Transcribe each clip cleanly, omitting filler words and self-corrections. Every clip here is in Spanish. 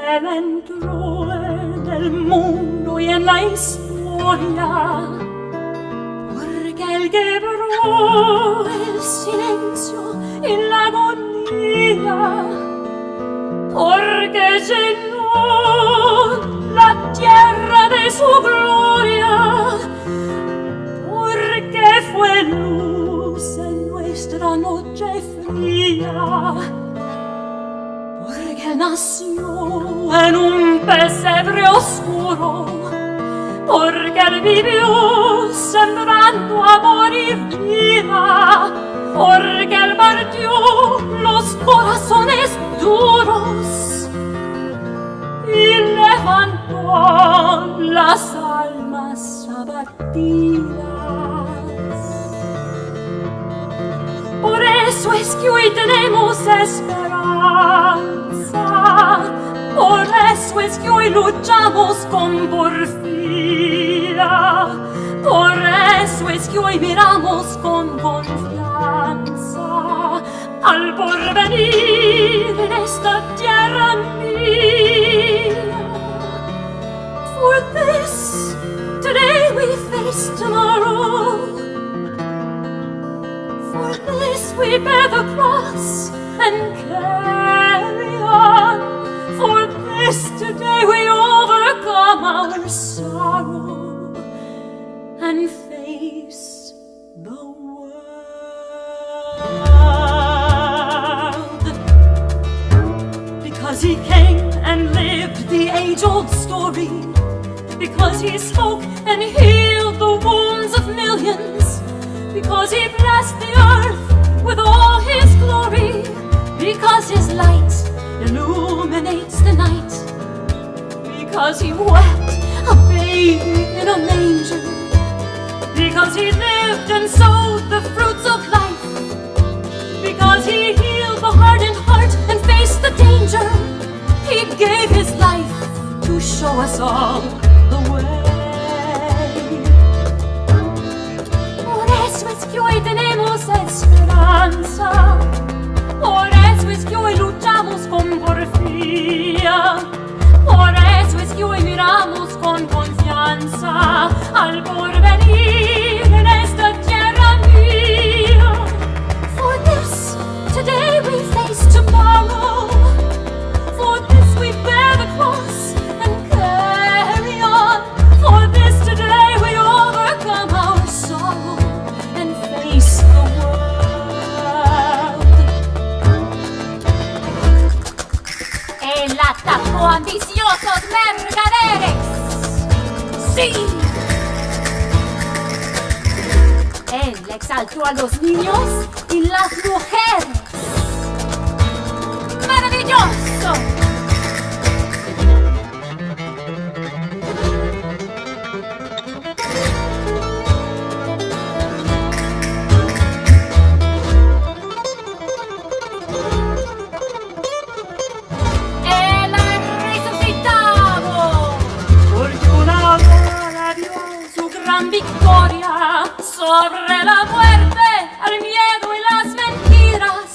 Él entró en el mundo y en la historia, porque él quebró el silencio y la agonía, porque llenó la tierra de su gloria, porque fue luz en nuestra noche fría, porque nació en un pesebre oscuro, porque él vivió sembrando amor y vida, porque él partió los corazones duros y levantó las almas abatidas. Por eso es que hoy tenemos esperanza, por eso es que hoy luchamos con porfía, por eso es que hoy miramos con confianza al porvenir en esta tierra mía. For this, today we face tomorrow. For this we bear the cross and carry on. For this today we overcome our sorrow and face the world. Because he came and lived the age-old story, because he spoke and healed the wounds of millions, because he blessed the earth with all his glory, because his light illuminates the night, because he wept a baby in a manger, because he lived and sowed the fruits of life, because he healed the hardened heart and faced the danger. He gave his life to show us all the way. Por eso es que hoy tenemos esperanza, por eso es que hoy luchamos con porfía, por eso es que hoy miramos con confianza al porvenir en esta tierra mía. For this, today we face tomorrow. For this we bear the cross and carry on. For this today we overcome our sorrow and face the world. Él atacó ambiciosos mercaderes. Sí. Él exaltó a los niños y las mujeres. ¡Maravilloso! Él ha resucitado, porque una hora dio su gran victoria sobre la muerte, el miedo y las mentiras.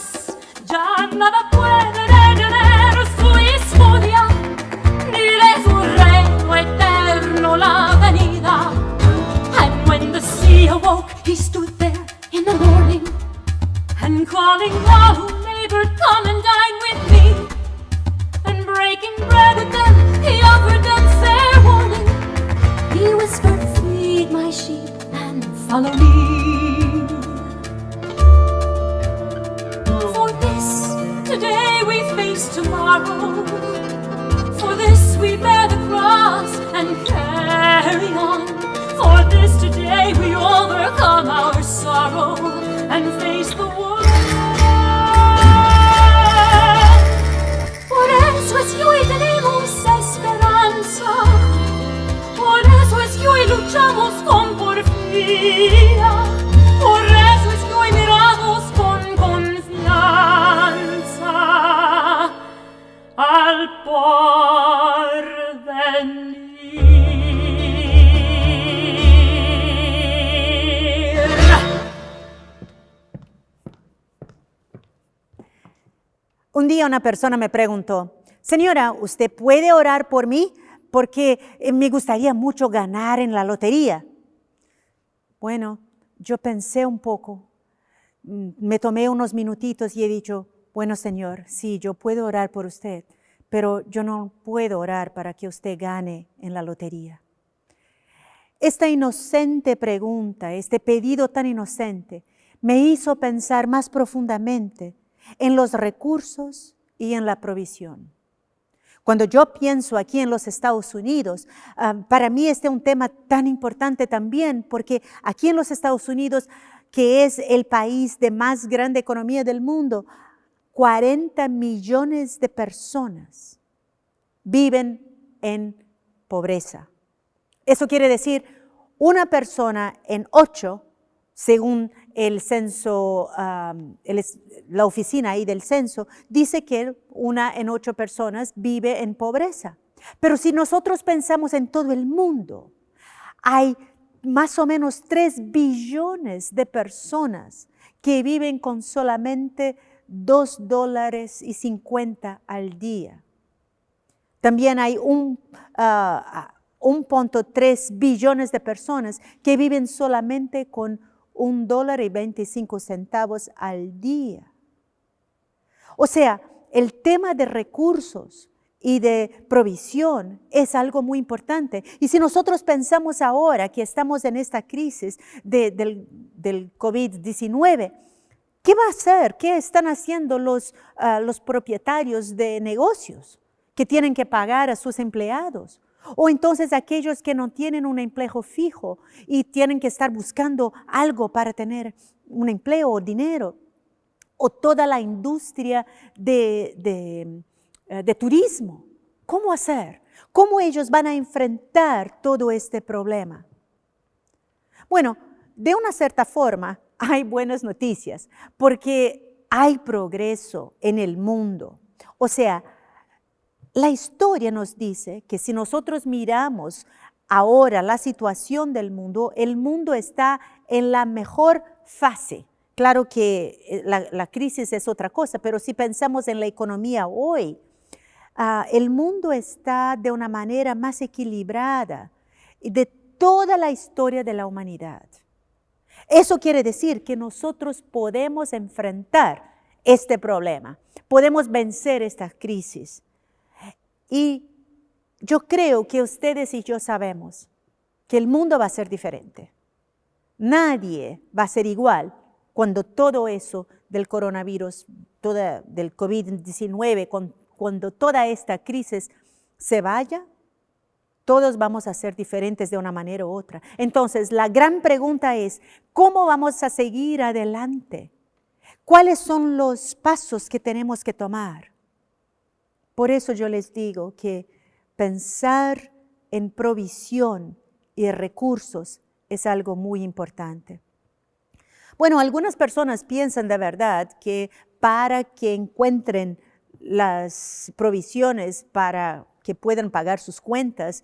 Ya nada puede detener su historia, ni de su reino eterno la venida. And when the sea awoke, he stood there in the morning, and calling all who labored, come and dine with me. And breaking bread with them, he offered them fair warning. He whispered, feed my sheep and follow me. For this, today we face tomorrow. For this we bear the cross and carry on. For this today we overcome our sorrow and face the world. Por eso es que hoy tenemos esperanza. Por eso es que hoy luchamos con porfía. Por eso es que hoy miramos con confianza al porvenir. Un día una persona me preguntó, señora, ¿usted puede orar por mí? Porque me gustaría mucho ganar en la lotería. Bueno, yo pensé un poco, me tomé unos minutitos y he dicho, bueno, Señor, sí, yo puedo orar por usted, pero yo no puedo orar para que usted gane en la lotería. Esta inocente pregunta, este pedido tan inocente, me hizo pensar más profundamente en los recursos y en la provisión. Cuando yo pienso aquí en los Estados Unidos, para mí este es un tema tan importante también, porque aquí en los Estados Unidos, que es el país de más grande economía del mundo, 40 millones de personas viven en pobreza. Eso quiere decir, una persona en 8, según el censo, la oficina ahí del censo, dice que 1 en 8 personas vive en pobreza. Pero si nosotros pensamos en todo el mundo, hay más o menos 3 billones de personas que viven con solamente $2.50 al día. También hay 1.3 billones de personas que viven solamente con $1.25 al día. O sea, el tema de recursos y de provisión es algo muy importante. Y si nosotros pensamos ahora que estamos en esta crisis del COVID-19, ¿qué va a hacer? ¿Qué están haciendo los propietarios de negocios que tienen que pagar a sus empleados? O entonces aquellos que no tienen un empleo fijo y tienen que estar buscando algo para tener un empleo o dinero. O toda la industria de turismo. ¿Cómo hacer? ¿Cómo ellos van a enfrentar todo este problema? Bueno, de una cierta forma hay buenas noticias porque hay progreso en el mundo. O sea, la historia nos dice que si nosotros miramos ahora la situación del mundo, el mundo está en la mejor fase. Claro que la crisis es otra cosa, pero si pensamos en la economía hoy, el mundo está de una manera más equilibrada de toda la historia de la humanidad. Eso quiere decir que nosotros podemos enfrentar este problema, podemos vencer esta crisis. Y yo creo que ustedes y yo sabemos que el mundo va a ser diferente. Nadie va a ser igual cuando todo eso del coronavirus, del COVID-19, cuando toda esta crisis se vaya, todos vamos a ser diferentes de una manera u otra. Entonces, la gran pregunta es, ¿cómo vamos a seguir adelante? ¿Cuáles son los pasos que tenemos que tomar? Por eso yo les digo que pensar en provisión y recursos es algo muy importante. Bueno, algunas personas piensan de verdad que para que encuentren las provisiones para que puedan pagar sus cuentas,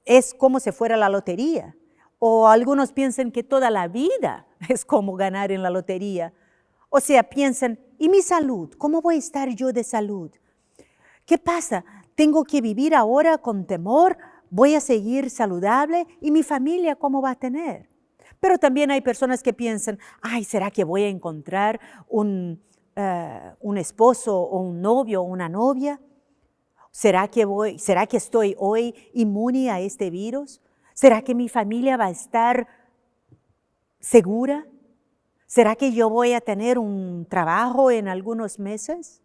es como si fuera la lotería. O algunos piensan que toda la vida es como ganar en la lotería. O sea, piensan, ¿y mi salud? ¿Cómo voy a estar yo de salud? ¿Qué pasa? ¿Tengo que vivir ahora con temor? ¿Voy a seguir saludable? ¿Y mi familia cómo va a tener? Pero también hay personas que piensan, ay, ¿será que voy a encontrar un esposo o un novio o una novia? ¿Será que estoy hoy inmune a este virus? ¿Será que mi familia va a estar segura? ¿Será que yo voy a tener un trabajo en algunos meses?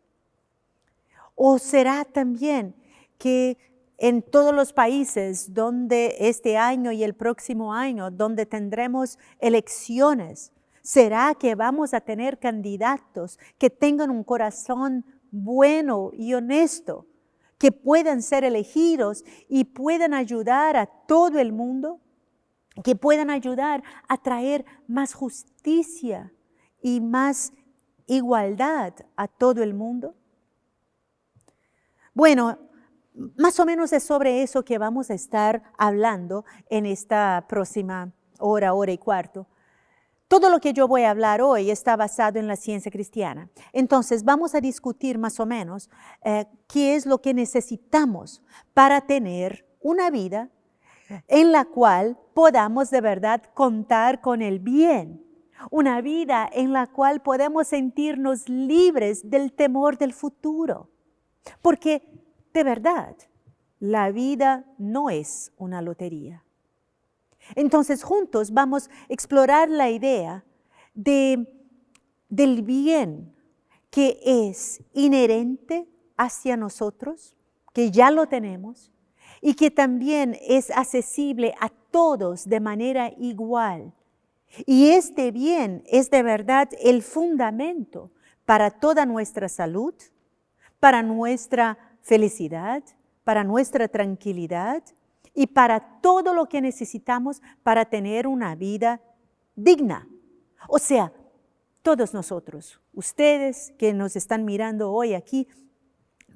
¿O será también que en todos los países donde este año y el próximo año, donde tendremos elecciones, será que vamos a tener candidatos que tengan un corazón bueno y honesto, que puedan ser elegidos y puedan ayudar a todo el mundo? Que puedan ayudar a traer más justicia y más igualdad a todo el mundo. Bueno, más o menos es sobre eso que vamos a estar hablando en esta próxima hora y cuarto. todo lo que yo voy a hablar hoy está basado en la ciencia cristiana. Entonces, vamos a discutir más o menos qué es lo que necesitamos para tener una vida en la cual podamos de verdad contar con el bien. Una vida en la cual podemos sentirnos libres del temor del futuro. Porque, de verdad, la vida no es una lotería. Entonces, juntos vamos a explorar la idea del bien que es inherente hacia nosotros, que ya lo tenemos, y que también es accesible a todos de manera igual. Y este bien es de verdad el fundamento para toda nuestra salud, para nuestra felicidad, para nuestra tranquilidad y para todo lo que necesitamos para tener una vida digna. O sea, todos nosotros, ustedes que nos están mirando hoy aquí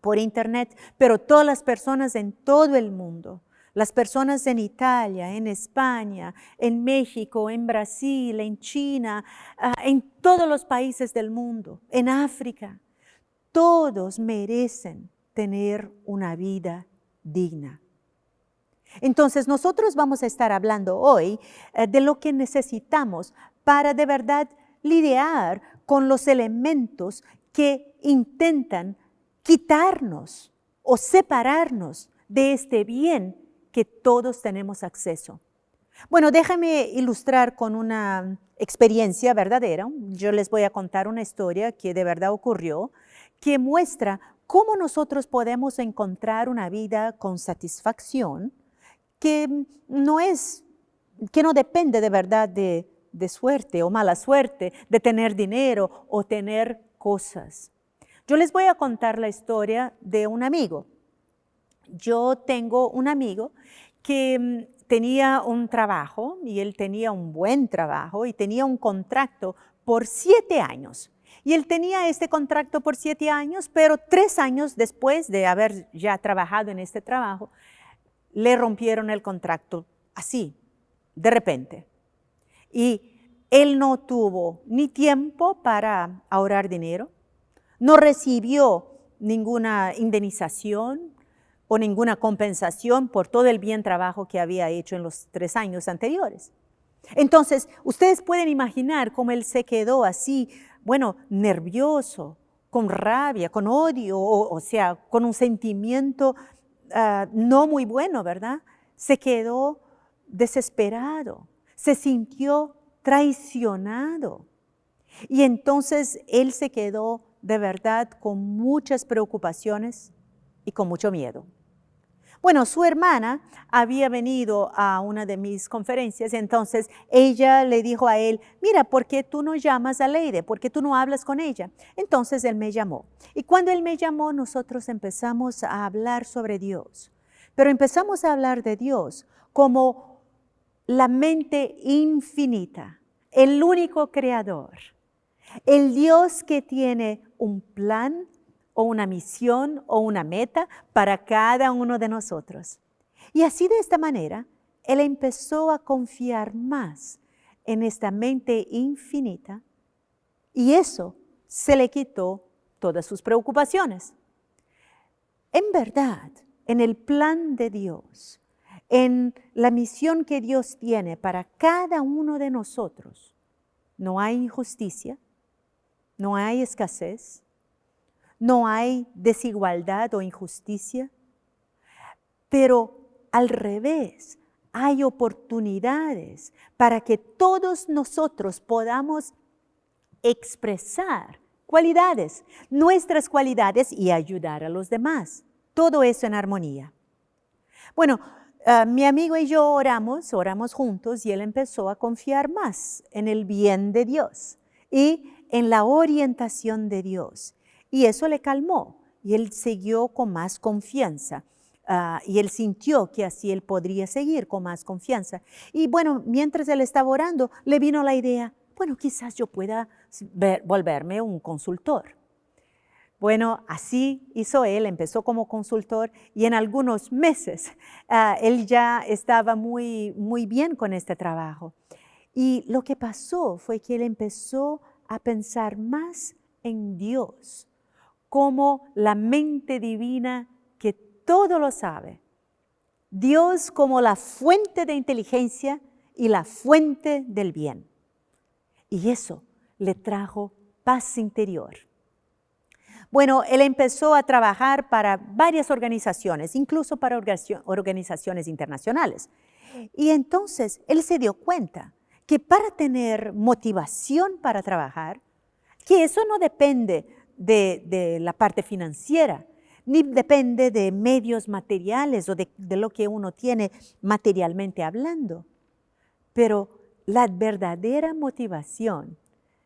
por internet, pero todas las personas en todo el mundo, las personas en Italia, en España, en México, en Brasil, en China, en todos los países del mundo, en África, todos merecen tener una vida digna. Entonces, nosotros vamos a estar hablando hoy de lo que necesitamos para de verdad lidiar con los elementos que intentan quitarnos o separarnos de este bien que todos tenemos acceso. Bueno, déjame ilustrar con una experiencia verdadera. Yo les voy a contar una historia que de verdad ocurrió, que muestra cómo nosotros podemos encontrar una vida con satisfacción, que no depende de verdad de suerte o mala suerte, de tener dinero o tener cosas. Yo les voy a contar la historia de un amigo. Yo tengo un amigo que tenía un trabajo y él tenía un buen trabajo y tenía un contrato por 7 años. Y él tenía este contrato por 7 años, pero 3 años después de haber ya trabajado en este trabajo, le rompieron el contrato así, de repente. Y él no tuvo ni tiempo para ahorrar dinero, no recibió ninguna indemnización o ninguna compensación por todo el bien trabajo que había hecho en los 3 años anteriores. Entonces, ustedes pueden imaginar cómo él se quedó así, nervioso, con rabia, con odio, o sea, con un sentimiento no muy bueno, ¿verdad? Se quedó desesperado, se sintió traicionado. Y entonces él se quedó de verdad con muchas preocupaciones y con mucho miedo. Bueno, su hermana había venido a una de mis conferencias, entonces ella le dijo a él, mira, ¿por qué tú no llamas a Leide? ¿Por qué tú no hablas con ella? Entonces él me llamó. Y cuando él me llamó, nosotros empezamos a hablar sobre Dios. Pero empezamos a hablar de Dios como la mente infinita, el único creador, el Dios que tiene un plan o una misión o una meta para cada uno de nosotros. Y así de esta manera, él empezó a confiar más en esta mente infinita y eso se le quitó todas sus preocupaciones. En verdad, en el plan de Dios, en la misión que Dios tiene para cada uno de nosotros, no hay injusticia, no hay escasez, no hay desigualdad o injusticia, pero al revés, hay oportunidades para que todos nosotros podamos expresar cualidades, nuestras cualidades y ayudar a los demás. Todo eso en armonía. Bueno, mi amigo y yo oramos juntos y él empezó a confiar más en el bien de Dios y en la orientación de Dios. Y eso le calmó y él siguió con más confianza. Y él sintió que así él podría seguir con más confianza. Y bueno, mientras él estaba orando, le vino la idea, quizás yo pueda volverme un consultor. Bueno, así hizo él, empezó como consultor y en algunos meses él ya estaba muy bien con este trabajo. Y lo que pasó fue que él empezó a pensar más en Dios como la mente divina que todo lo sabe. Dios como la fuente de inteligencia y la fuente del bien. Y eso le trajo paz interior. Bueno, él empezó a trabajar para varias organizaciones, incluso para organizaciones internacionales. Y entonces él se dio cuenta que para tener motivación para trabajar, que eso no depende de la parte financiera, ni depende de medios materiales o de lo que uno tiene materialmente hablando. Pero la verdadera motivación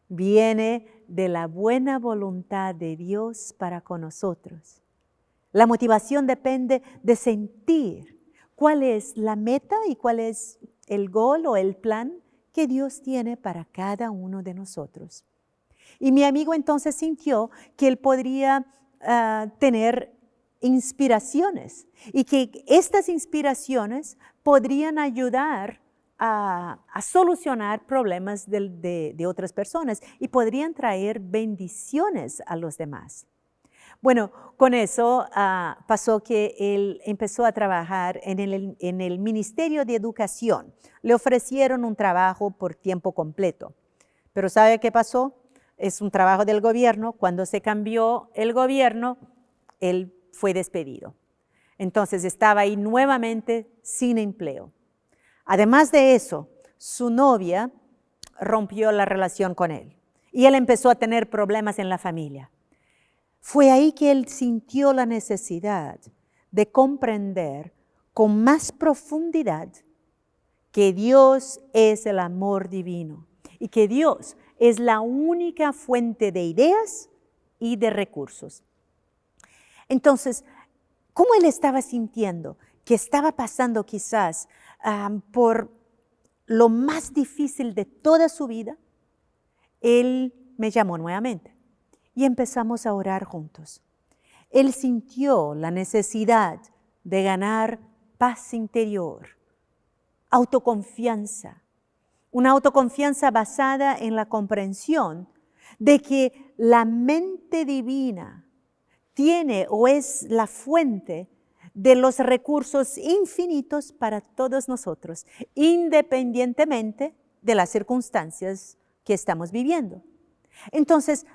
viene de la buena voluntad de Dios para con nosotros. La motivación depende de sentir cuál es la meta y cuál es el gol o el plan que Dios tiene para cada uno de nosotros. Y mi amigo entonces sintió que él podría tener inspiraciones y que estas inspiraciones podrían ayudar a solucionar problemas de otras personas y podrían traer bendiciones a los demás. Bueno, con eso pasó que él empezó a trabajar en el Ministerio de Educación. Le ofrecieron un trabajo por tiempo completo. Pero ¿sabe qué pasó? Es un trabajo del gobierno. Cuando se cambió el gobierno, él fue despedido. Entonces estaba ahí nuevamente sin empleo. Además de eso, su novia rompió la relación con él y él empezó a tener problemas en la familia. Fue ahí que él sintió la necesidad de comprender con más profundidad que Dios es el amor divino y que Dios es la única fuente de ideas y de recursos. Entonces, ¿cómo él estaba sintiendo? Que estaba pasando quizás por lo más difícil de toda su vida. Él me llamó nuevamente y empezamos a orar juntos. Él sintió la necesidad de ganar paz interior, autoconfianza, una autoconfianza basada en la comprensión de que la mente divina tiene o es la fuente de los recursos infinitos para todos nosotros, independientemente de las circunstancias que estamos viviendo. Entonces,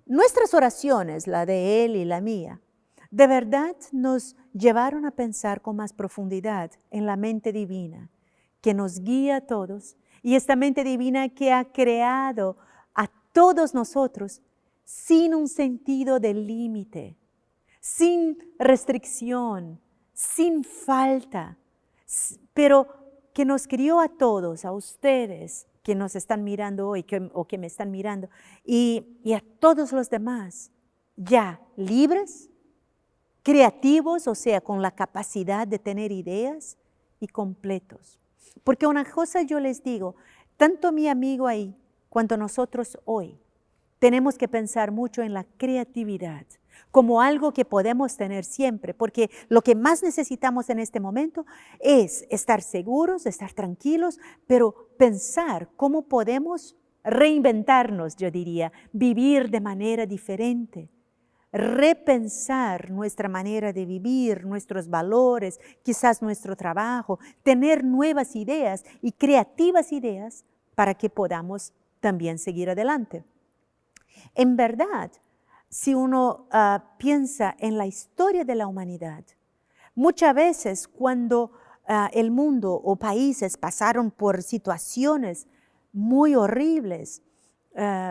nuestras oraciones, la de él y la mía, de verdad nos llevaron a pensar con más profundidad en la mente divina que nos guía a todos y esta mente divina que ha creado a todos nosotros sin un sentido de límite, sin restricción, sin falta, pero que nos crió a todos, a ustedes que nos están mirando hoy o que me están mirando y a todos los demás, ya libres, creativos, o sea, con la capacidad de tener ideas y completos. Porque una cosa yo les digo, tanto mi amigo ahí cuanto nosotros hoy, tenemos que pensar mucho en la creatividad como algo que podemos tener siempre, porque lo que más necesitamos en este momento es estar seguros, estar tranquilos, pero pensar cómo podemos reinventarnos, yo diría, vivir de manera diferente, repensar nuestra manera de vivir, nuestros valores, quizás nuestro trabajo, tener nuevas ideas y creativas ideas para que podamos también seguir adelante. En verdad, si uno piensa en la historia de la humanidad, muchas veces cuando el mundo o países pasaron por situaciones muy horribles,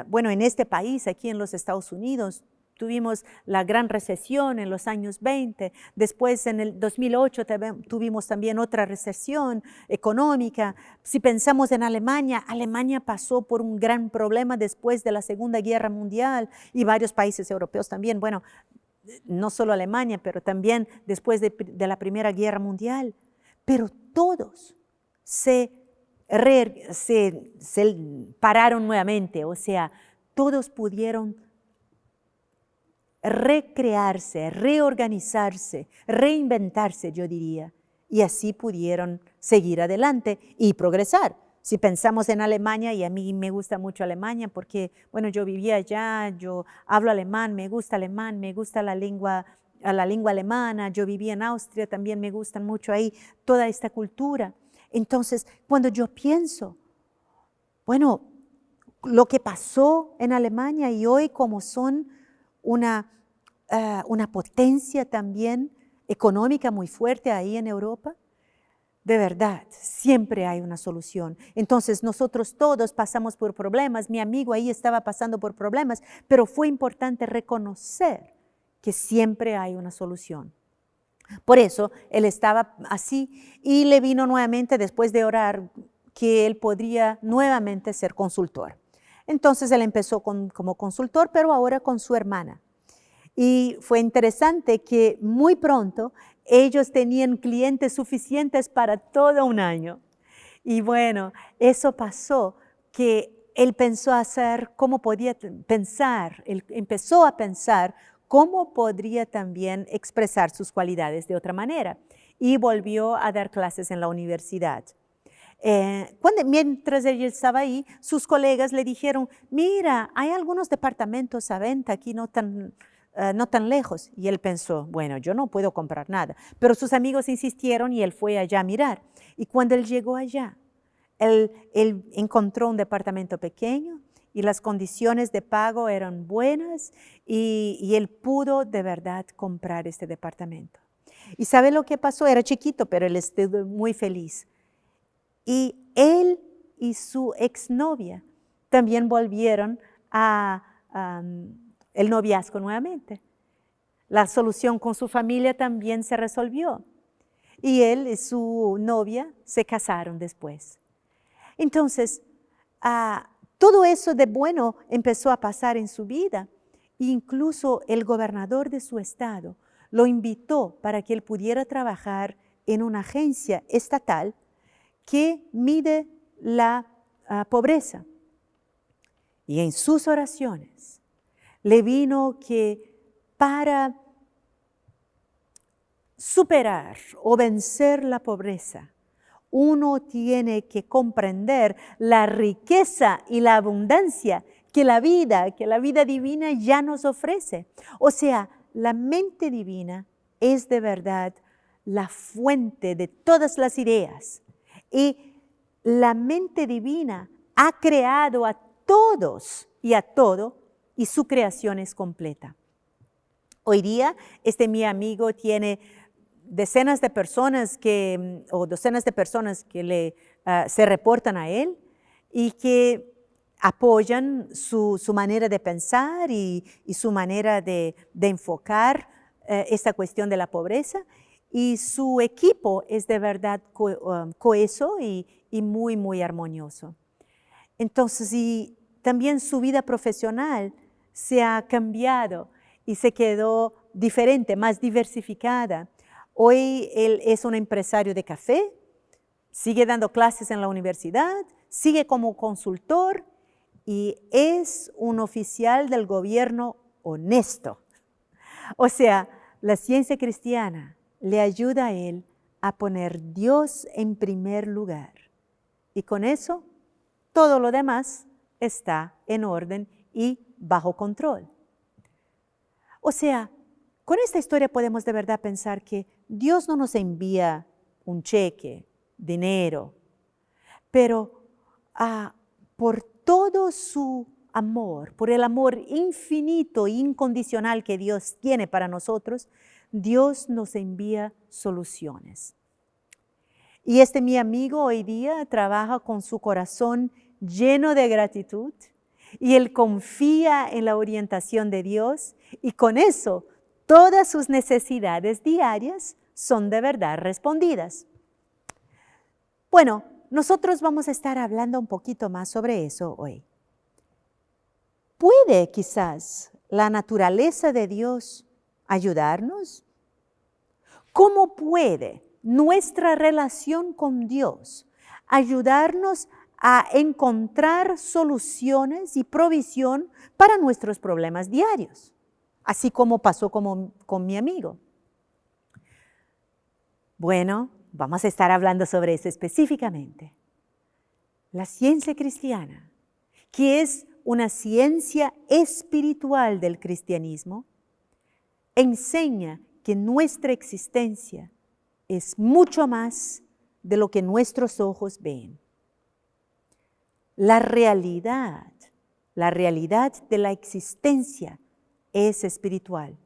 bueno, en este país, aquí en los Estados Unidos, tuvimos la gran recesión en los años 20, después en el 2008 tuvimos también otra recesión económica. Si pensamos en Alemania, Alemania pasó por un gran problema después de la Segunda Guerra Mundial y varios países europeos también, bueno, no solo Alemania, pero también después de la Primera Guerra Mundial. Pero todos se pararon nuevamente, o sea, todos pudieron recrearse, reorganizarse, reinventarse, yo diría, y así pudieron seguir adelante y progresar. Si pensamos en Alemania, y a mí me gusta mucho Alemania porque, bueno, yo vivía allá, yo hablo alemán, me gusta la lengua alemana, yo viví en Austria, también me gustan mucho ahí toda esta cultura. Entonces, cuando yo pienso, bueno, lo que pasó en Alemania y hoy como son una potencia también económica muy fuerte ahí en Europa, de verdad, siempre hay una solución. Entonces nosotros todos pasamos por problemas, mi amigo ahí estaba pasando por problemas, pero fue importante reconocer que siempre hay una solución. Por eso él estaba así y le vino nuevamente después de orar que él podría nuevamente ser consultor. Entonces él empezó como consultor, pero ahora con su hermana. Y fue interesante que muy pronto ellos tenían clientes suficientes para todo un año. Y bueno, eso pasó que él pensó hacer cómo podía pensar, él empezó a pensar cómo podría también expresar sus cualidades de otra manera. Y volvió a dar clases en la universidad. Mientras él estaba ahí, sus colegas le dijeron, mira, hay algunos departamentos a venta aquí no tan lejos. Y él pensó, bueno, yo no puedo comprar nada. Pero sus amigos insistieron y él fue allá a mirar. Y cuando él llegó allá, él encontró un departamento pequeño y las condiciones de pago eran buenas y él pudo de verdad comprar este departamento. ¿Y sabe lo que pasó? Era chiquito, pero él estuvo muy feliz. Y él y su exnovia también volvieron el noviazgo nuevamente. La solución con su familia también se resolvió. Y él y su novia se casaron después. Entonces, todo eso de bueno empezó a pasar en su vida. Incluso el gobernador de su estado lo invitó para que él pudiera trabajar en una agencia estatal que mide la pobreza. Y en sus oraciones le vino que para superar o vencer la pobreza, uno tiene que comprender la riqueza y la abundancia que la vida divina ya nos ofrece. O sea, la mente divina es de verdad la fuente de todas las ideas. Y la mente divina ha creado a todos y a todo, y su creación es completa. Hoy día, mi amigo tiene docenas de personas que se reportan a él y que apoyan su manera de pensar y su manera de enfocar esta cuestión de la pobreza. Y su equipo es de verdad coheso y muy, muy armonioso. Entonces, y también su vida profesional se ha cambiado y se quedó diferente, más diversificada. Hoy él es un empresario de café, sigue dando clases en la universidad, sigue como consultor y es un oficial del gobierno honesto. O sea, la ciencia cristiana le ayuda a él a poner Dios en primer lugar. Y con eso, todo lo demás está en orden y bajo control. O sea, con esta historia podemos de verdad pensar que Dios no nos envía un cheque, dinero, pero por todo su amor, por el amor infinito e incondicional que Dios tiene para nosotros, Dios nos envía soluciones. Y mi amigo hoy día trabaja con su corazón lleno de gratitud y él confía en la orientación de Dios y con eso todas sus necesidades diarias son de verdad respondidas. Bueno, nosotros vamos a estar hablando un poquito más sobre eso hoy. ¿Puede quizás la naturaleza de Dios ayudarnos? ¿Cómo puede nuestra relación con Dios ayudarnos a encontrar soluciones y provisión para nuestros problemas diarios? Así como pasó con mi amigo. Bueno, vamos a estar hablando sobre eso específicamente. La ciencia cristiana, que es una ciencia espiritual del cristianismo, enseña que nuestra existencia es mucho más de lo que nuestros ojos ven. La realidad de la existencia es espiritual.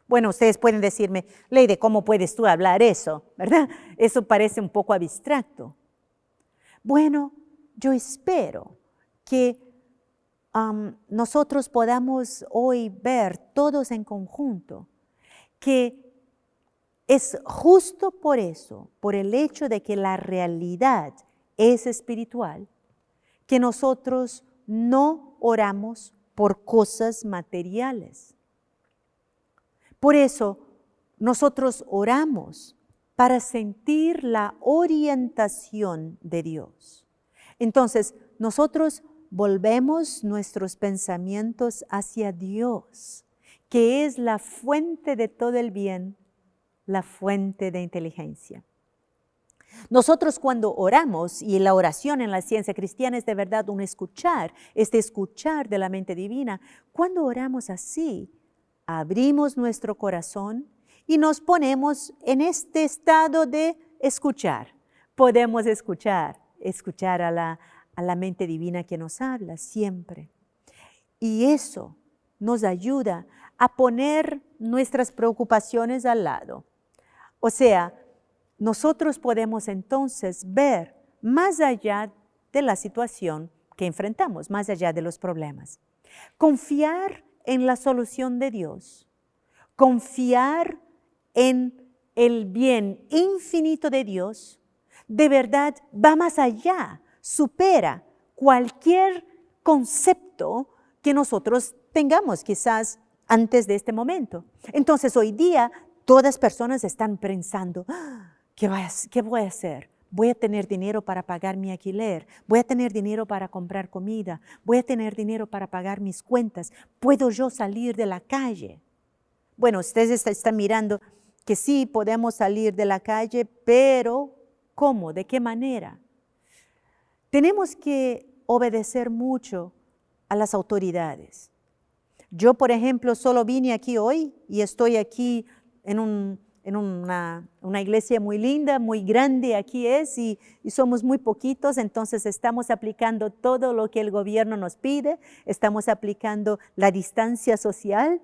Bueno, ustedes pueden decirme, Leyde, ¿cómo puedes tú hablar eso? ¿Verdad? Eso parece un poco abstracto. Bueno, yo espero que nosotros podamos hoy ver todos en conjunto que es justo por eso, por el hecho de que la realidad es espiritual, que nosotros no oramos por cosas materiales. Por eso nosotros oramos para sentir la orientación de Dios. Entonces, nosotros volvemos nuestros pensamientos hacia Dios, que es la fuente de todo el bien, la fuente de inteligencia. Nosotros cuando oramos, y la oración en la ciencia cristiana es de verdad un escuchar, este escuchar de la mente divina, cuando oramos así, abrimos nuestro corazón y nos ponemos en este estado de escuchar. Podemos escuchar a la mente divina que nos habla siempre. Y eso nos ayuda a poner nuestras preocupaciones al lado. O sea, nosotros podemos entonces ver más allá de la situación que enfrentamos, más allá de los problemas. Confiar en la solución de Dios, confiar en el bien infinito de Dios, de verdad va más allá, supera cualquier concepto que nosotros tengamos quizás antes de este momento. Entonces hoy día todas personas están pensando, ¿qué voy a hacer? Voy a tener dinero para pagar mi alquiler, voy a tener dinero para comprar comida, voy a tener dinero para pagar mis cuentas, ¿puedo yo salir de la calle? Bueno, ustedes están mirando que sí podemos salir de la calle, pero ¿cómo? ¿De qué manera? Tenemos que obedecer mucho a las autoridades. Yo, por ejemplo, solo vine aquí hoy y estoy aquí en una iglesia muy linda, muy grande aquí es, y somos muy poquitos, entonces estamos aplicando todo lo que el gobierno nos pide, estamos aplicando la distancia social,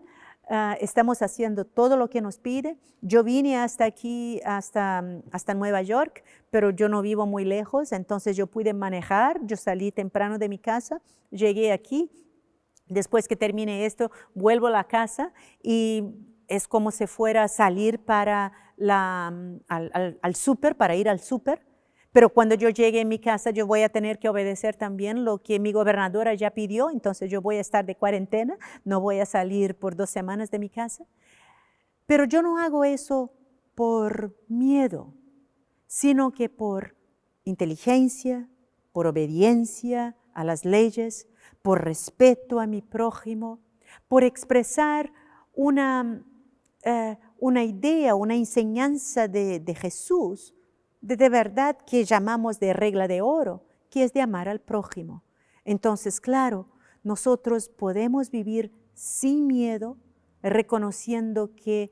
estamos haciendo todo lo que nos pide. Yo vine hasta aquí, hasta Nueva York, pero yo no vivo muy lejos, entonces yo pude manejar, yo salí temprano de mi casa, llegué aquí, después que termine esto, vuelvo a la casa y es como si fuera a salir para al súper, para ir al súper, pero cuando yo llegue a mi casa yo voy a tener que obedecer también lo que mi gobernadora ya pidió, entonces yo voy a estar de cuarentena, no voy a salir por 2 semanas de mi casa. Pero yo no hago eso por miedo, sino que por inteligencia, por obediencia a las leyes, por respeto a mi prójimo, por expresar una idea, una enseñanza de Jesús, de verdad que llamamos de regla de oro, que es de amar al prójimo. Entonces, claro, nosotros podemos vivir sin miedo, reconociendo que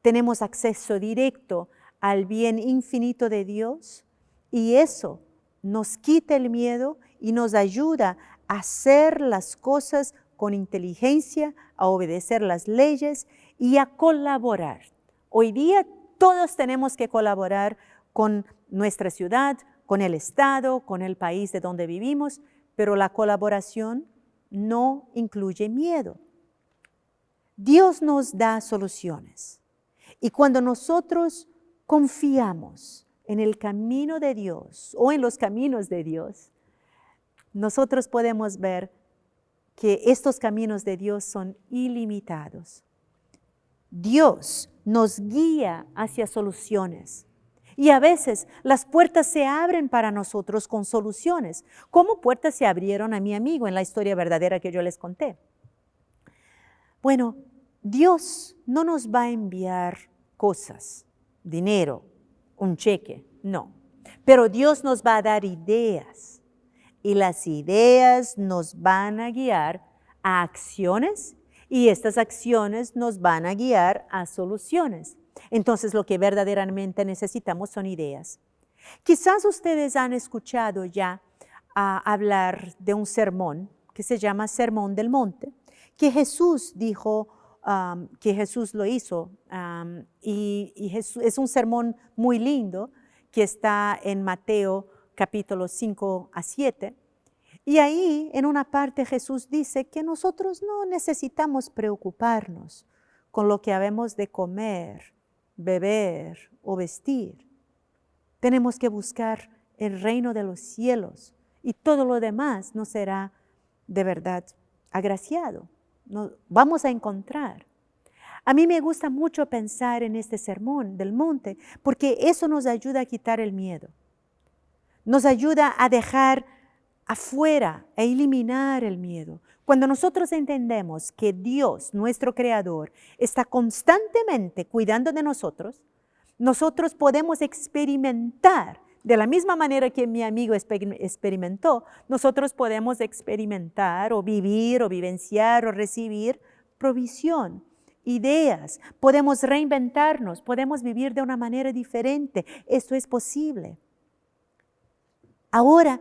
tenemos acceso directo al bien infinito de Dios, y eso nos quita el miedo y nos ayuda a hacer las cosas con inteligencia, a obedecer las leyes y a colaborar. Hoy día todos tenemos que colaborar con nuestra ciudad, con el Estado, con el país de donde vivimos, pero la colaboración no incluye miedo. Dios nos da soluciones. Y cuando nosotros confiamos en el camino de Dios o en los caminos de Dios, nosotros podemos ver que estos caminos de Dios son ilimitados. Dios nos guía hacia soluciones. Y a veces las puertas se abren para nosotros con soluciones, como puertas se abrieron a mi amigo en la historia verdadera que yo les conté. Bueno, Dios no nos va a enviar cosas, dinero, un cheque, no. Pero Dios nos va a dar ideas y las ideas nos van a guiar a acciones y estas acciones nos van a guiar a soluciones. Entonces lo que verdaderamente necesitamos son ideas. Quizás ustedes han escuchado ya hablar de un sermón que se llama Sermón del Monte, que Jesús dijo, que Jesús lo hizo, y Jesús, es un sermón muy lindo que está en Mateo capítulo 5 a 7. Y ahí en una parte Jesús dice que nosotros no necesitamos preocuparnos con lo que habemos de comer, beber o vestir. Tenemos que buscar el reino de los cielos y todo lo demás nos será de verdad agraciado. Vamos a encontrar. A mí me gusta mucho pensar en este sermón del monte porque eso nos ayuda a quitar el miedo. Nos ayuda a dejar afuera, a eliminar el miedo. Cuando nosotros entendemos que Dios, nuestro Creador, está constantemente cuidando de nosotros, nosotros podemos experimentar, de la misma manera que mi amigo experimentó, nosotros podemos experimentar o vivir o vivenciar o recibir provisión, ideas, podemos reinventarnos, podemos vivir de una manera diferente. Esto es posible. Ahora,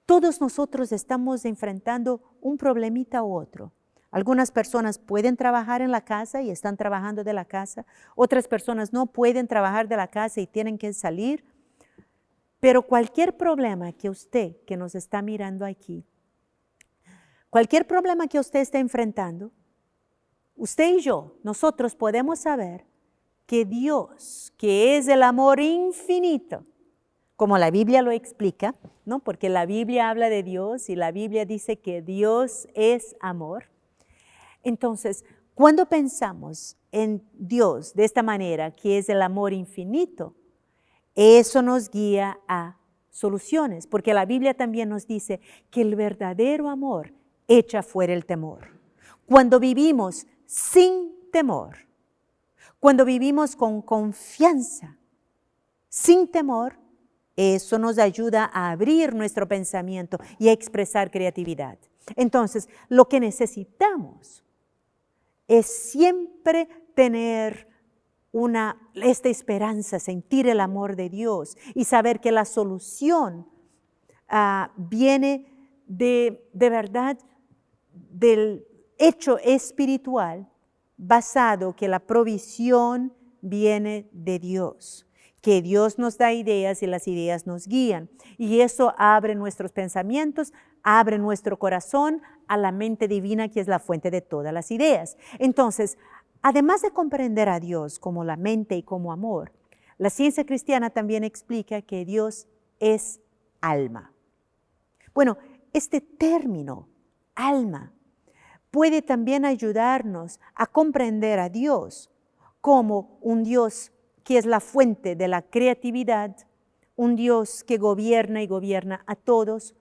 todos nosotros estamos enfrentando un problemita u otro. Algunas personas pueden trabajar en la casa y están trabajando de la casa. Otras personas no pueden trabajar de la casa y tienen que salir. Pero cualquier problema que usted, que nos está mirando aquí, cualquier problema que usted esté enfrentando, usted y yo, nosotros podemos saber que Dios, que es el amor infinito, como la Biblia lo explica, ¿no? Porque la Biblia habla de Dios y la Biblia dice que Dios es amor. Entonces, cuando pensamos en Dios de esta manera, que es el amor infinito, eso nos guía a soluciones, porque la Biblia también nos dice que el verdadero amor echa fuera el temor. Cuando vivimos sin temor, cuando vivimos con confianza, sin temor, eso nos ayuda a abrir nuestro pensamiento y a expresar creatividad. Entonces, lo que necesitamos es siempre tener esta esperanza, sentir el amor de Dios y saber que la solución viene de verdad del hecho espiritual basado que la provisión viene de Dios, que Dios nos da ideas y las ideas nos guían. Y eso abre nuestros pensamientos, abre nuestro corazón a la mente divina que es la fuente de todas las ideas. Entonces, además de comprender a Dios como la mente y como amor, la ciencia cristiana también explica que Dios es alma. Bueno, este término, alma, puede también ayudarnos a comprender a Dios como un Dios que es la fuente de la creatividad, un Dios que gobierna y gobierna a todos,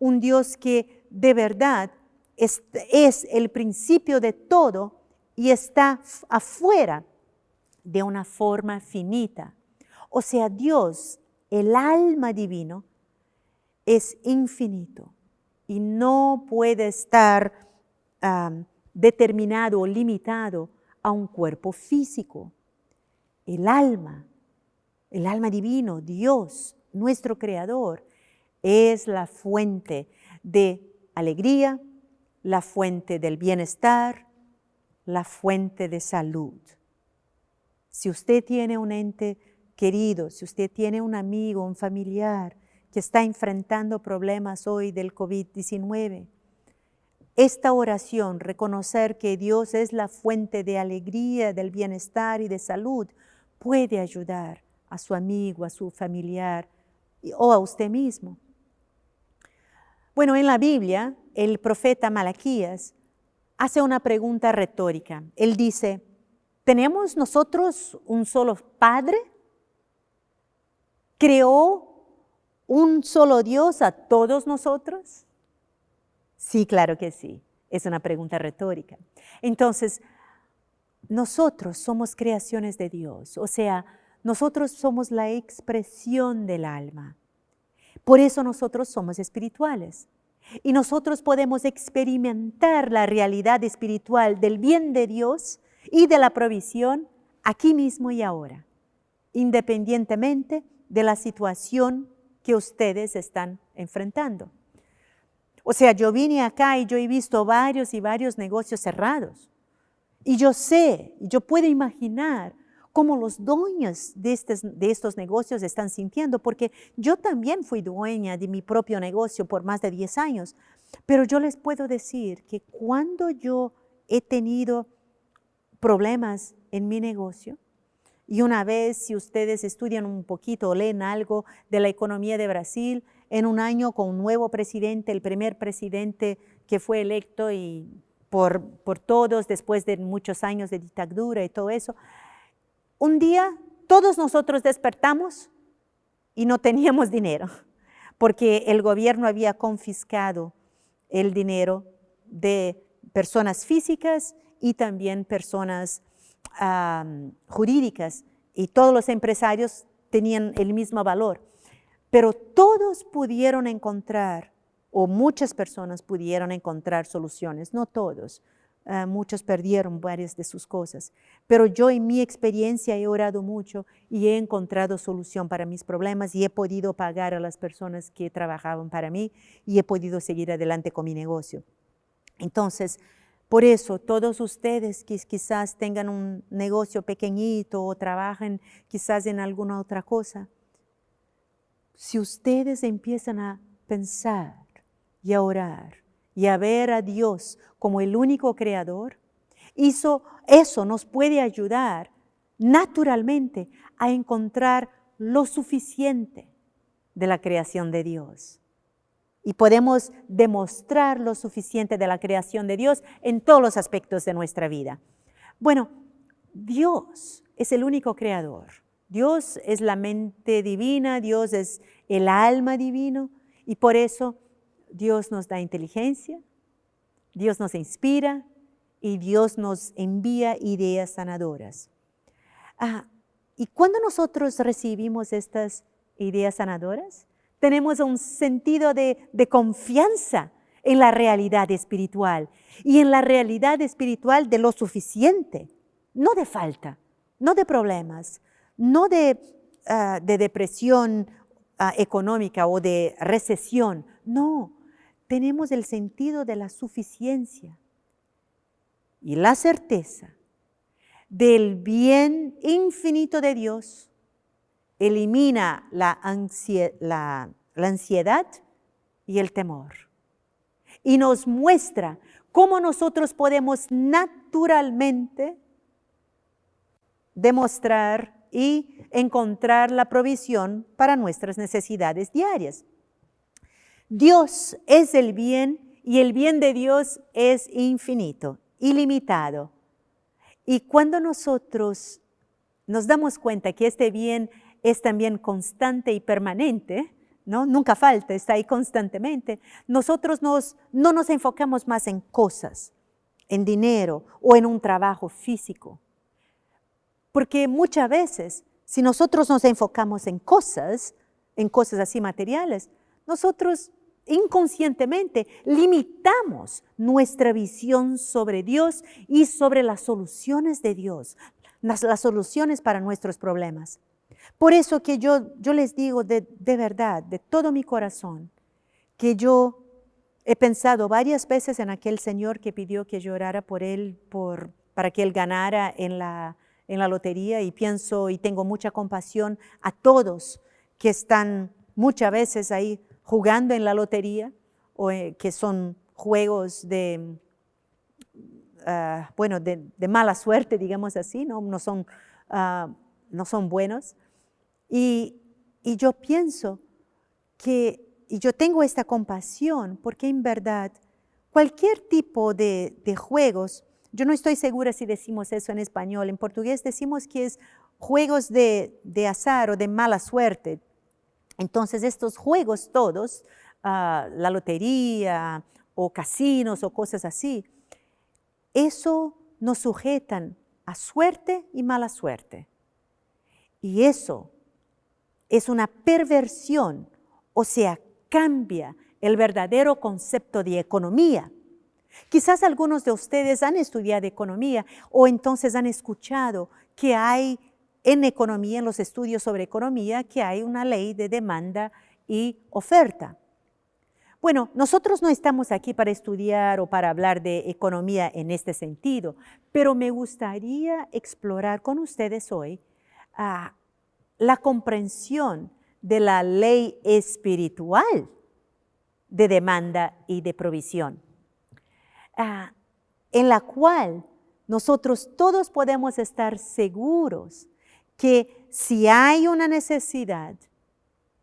un Dios que de verdad es el principio de todo y está afuera de una forma finita. O sea, Dios, el alma divino, es infinito y no puede estar determinado o limitado a un cuerpo físico. El alma divino, Dios, nuestro Creador, es la fuente de alegría, la fuente del bienestar, la fuente de salud. Si usted tiene un ente querido, si usted tiene un amigo, un familiar que está enfrentando problemas hoy del COVID-19, esta oración, reconocer que Dios es la fuente de alegría, del bienestar y de salud, puede ayudar a su amigo, a su familiar o a usted mismo. Bueno, en la Biblia, el profeta Malaquías hace una pregunta retórica. Él dice, ¿tenemos nosotros un solo Padre? ¿Creó un solo Dios a todos nosotros? Sí, claro que sí. Es una pregunta retórica. Entonces, nosotros somos creaciones de Dios. O sea, nosotros somos la expresión del alma. Por eso nosotros somos espirituales. Y nosotros podemos experimentar la realidad espiritual del bien de Dios y de la provisión aquí mismo y ahora, independientemente de la situación que ustedes están enfrentando. O sea, yo vine acá y yo he visto varios y varios negocios cerrados. Y yo sé, yo puedo imaginar cómo los dueños de estos negocios están sintiendo, porque yo también fui dueña de mi propio negocio por más de 10 años. Pero yo les puedo decir que cuando yo he tenido problemas en mi negocio, y una vez, si ustedes estudian un poquito o leen algo de la economía de Brasil, en un año con un nuevo presidente, el primer presidente que fue electo y por todos después de muchos años de dictadura y todo eso, un día todos nosotros despertamos y no teníamos dinero, porque el gobierno había confiscado el dinero de personas físicas y también personas jurídicas, y todos los empresarios tenían el mismo valor. Pero todos pudieron encontrar, o muchas personas pudieron encontrar soluciones, no todos. Muchos perdieron varias de sus cosas. Pero yo en mi experiencia he orado mucho y he encontrado solución para mis problemas y he podido pagar a las personas que trabajaban para mí y he podido seguir adelante con mi negocio. Entonces, por eso, todos ustedes que quizás tengan un negocio pequeñito o trabajen quizás en alguna otra cosa, si ustedes empiezan a pensar y a orar y a ver a Dios como el único creador, eso nos puede ayudar naturalmente a encontrar lo suficiente de la creación de Dios. Y podemos demostrar lo suficiente de la creación de Dios en todos los aspectos de nuestra vida. Bueno, Dios es el único creador. Dios es la mente divina, Dios es el alma divino, y por eso Dios nos da inteligencia, Dios nos inspira y Dios nos envía ideas sanadoras. Y cuando nosotros recibimos estas ideas sanadoras, tenemos un sentido de confianza en la realidad espiritual y en la realidad espiritual de lo suficiente, no de falta, no de problemas, no de depresión económica o de recesión. No, tenemos el sentido de la suficiencia y la certeza del bien infinito de Dios. Elimina la ansiedad y el temor. Y nos muestra cómo nosotros podemos naturalmente demostrar y encontrar la provisión para nuestras necesidades diarias. Dios es el bien y el bien de Dios es infinito, ilimitado. Y cuando nosotros nos damos cuenta que este bien es también constante y permanente, ¿no? Nunca falta, está ahí constantemente. Nosotros no nos enfocamos más en cosas, en dinero o en un trabajo físico. Porque muchas veces, si nosotros nos enfocamos en cosas así materiales, nosotros inconscientemente limitamos nuestra visión sobre Dios y sobre las soluciones de Dios, las soluciones para nuestros problemas. Por eso que yo les digo de verdad, de todo mi corazón, que yo he pensado varias veces en aquel señor que pidió que yo orara por él, para que él ganara en la lotería, y pienso y tengo mucha compasión a todos que están muchas veces ahí jugando en la lotería, o que son juegos de mala suerte, digamos así, no son buenos. Y yo pienso y yo tengo esta compasión, porque en verdad cualquier tipo de juegos, yo no estoy segura si decimos eso en español, en portugués decimos que es juegos de azar o de mala suerte. Entonces estos juegos todos, la lotería o casinos o cosas así, eso nos sujetan a suerte y mala suerte. Y eso es una perversión, o sea, cambia el verdadero concepto de economía. Quizás algunos de ustedes han estudiado economía o entonces han escuchado que hay en economía, en los estudios sobre economía, que hay una ley de demanda y oferta. Bueno, nosotros no estamos aquí para estudiar o para hablar de economía en este sentido, pero me gustaría explorar con ustedes hoy la comprensión de la ley espiritual de demanda y de provisión, en la cual nosotros todos podemos estar seguros que si hay una necesidad,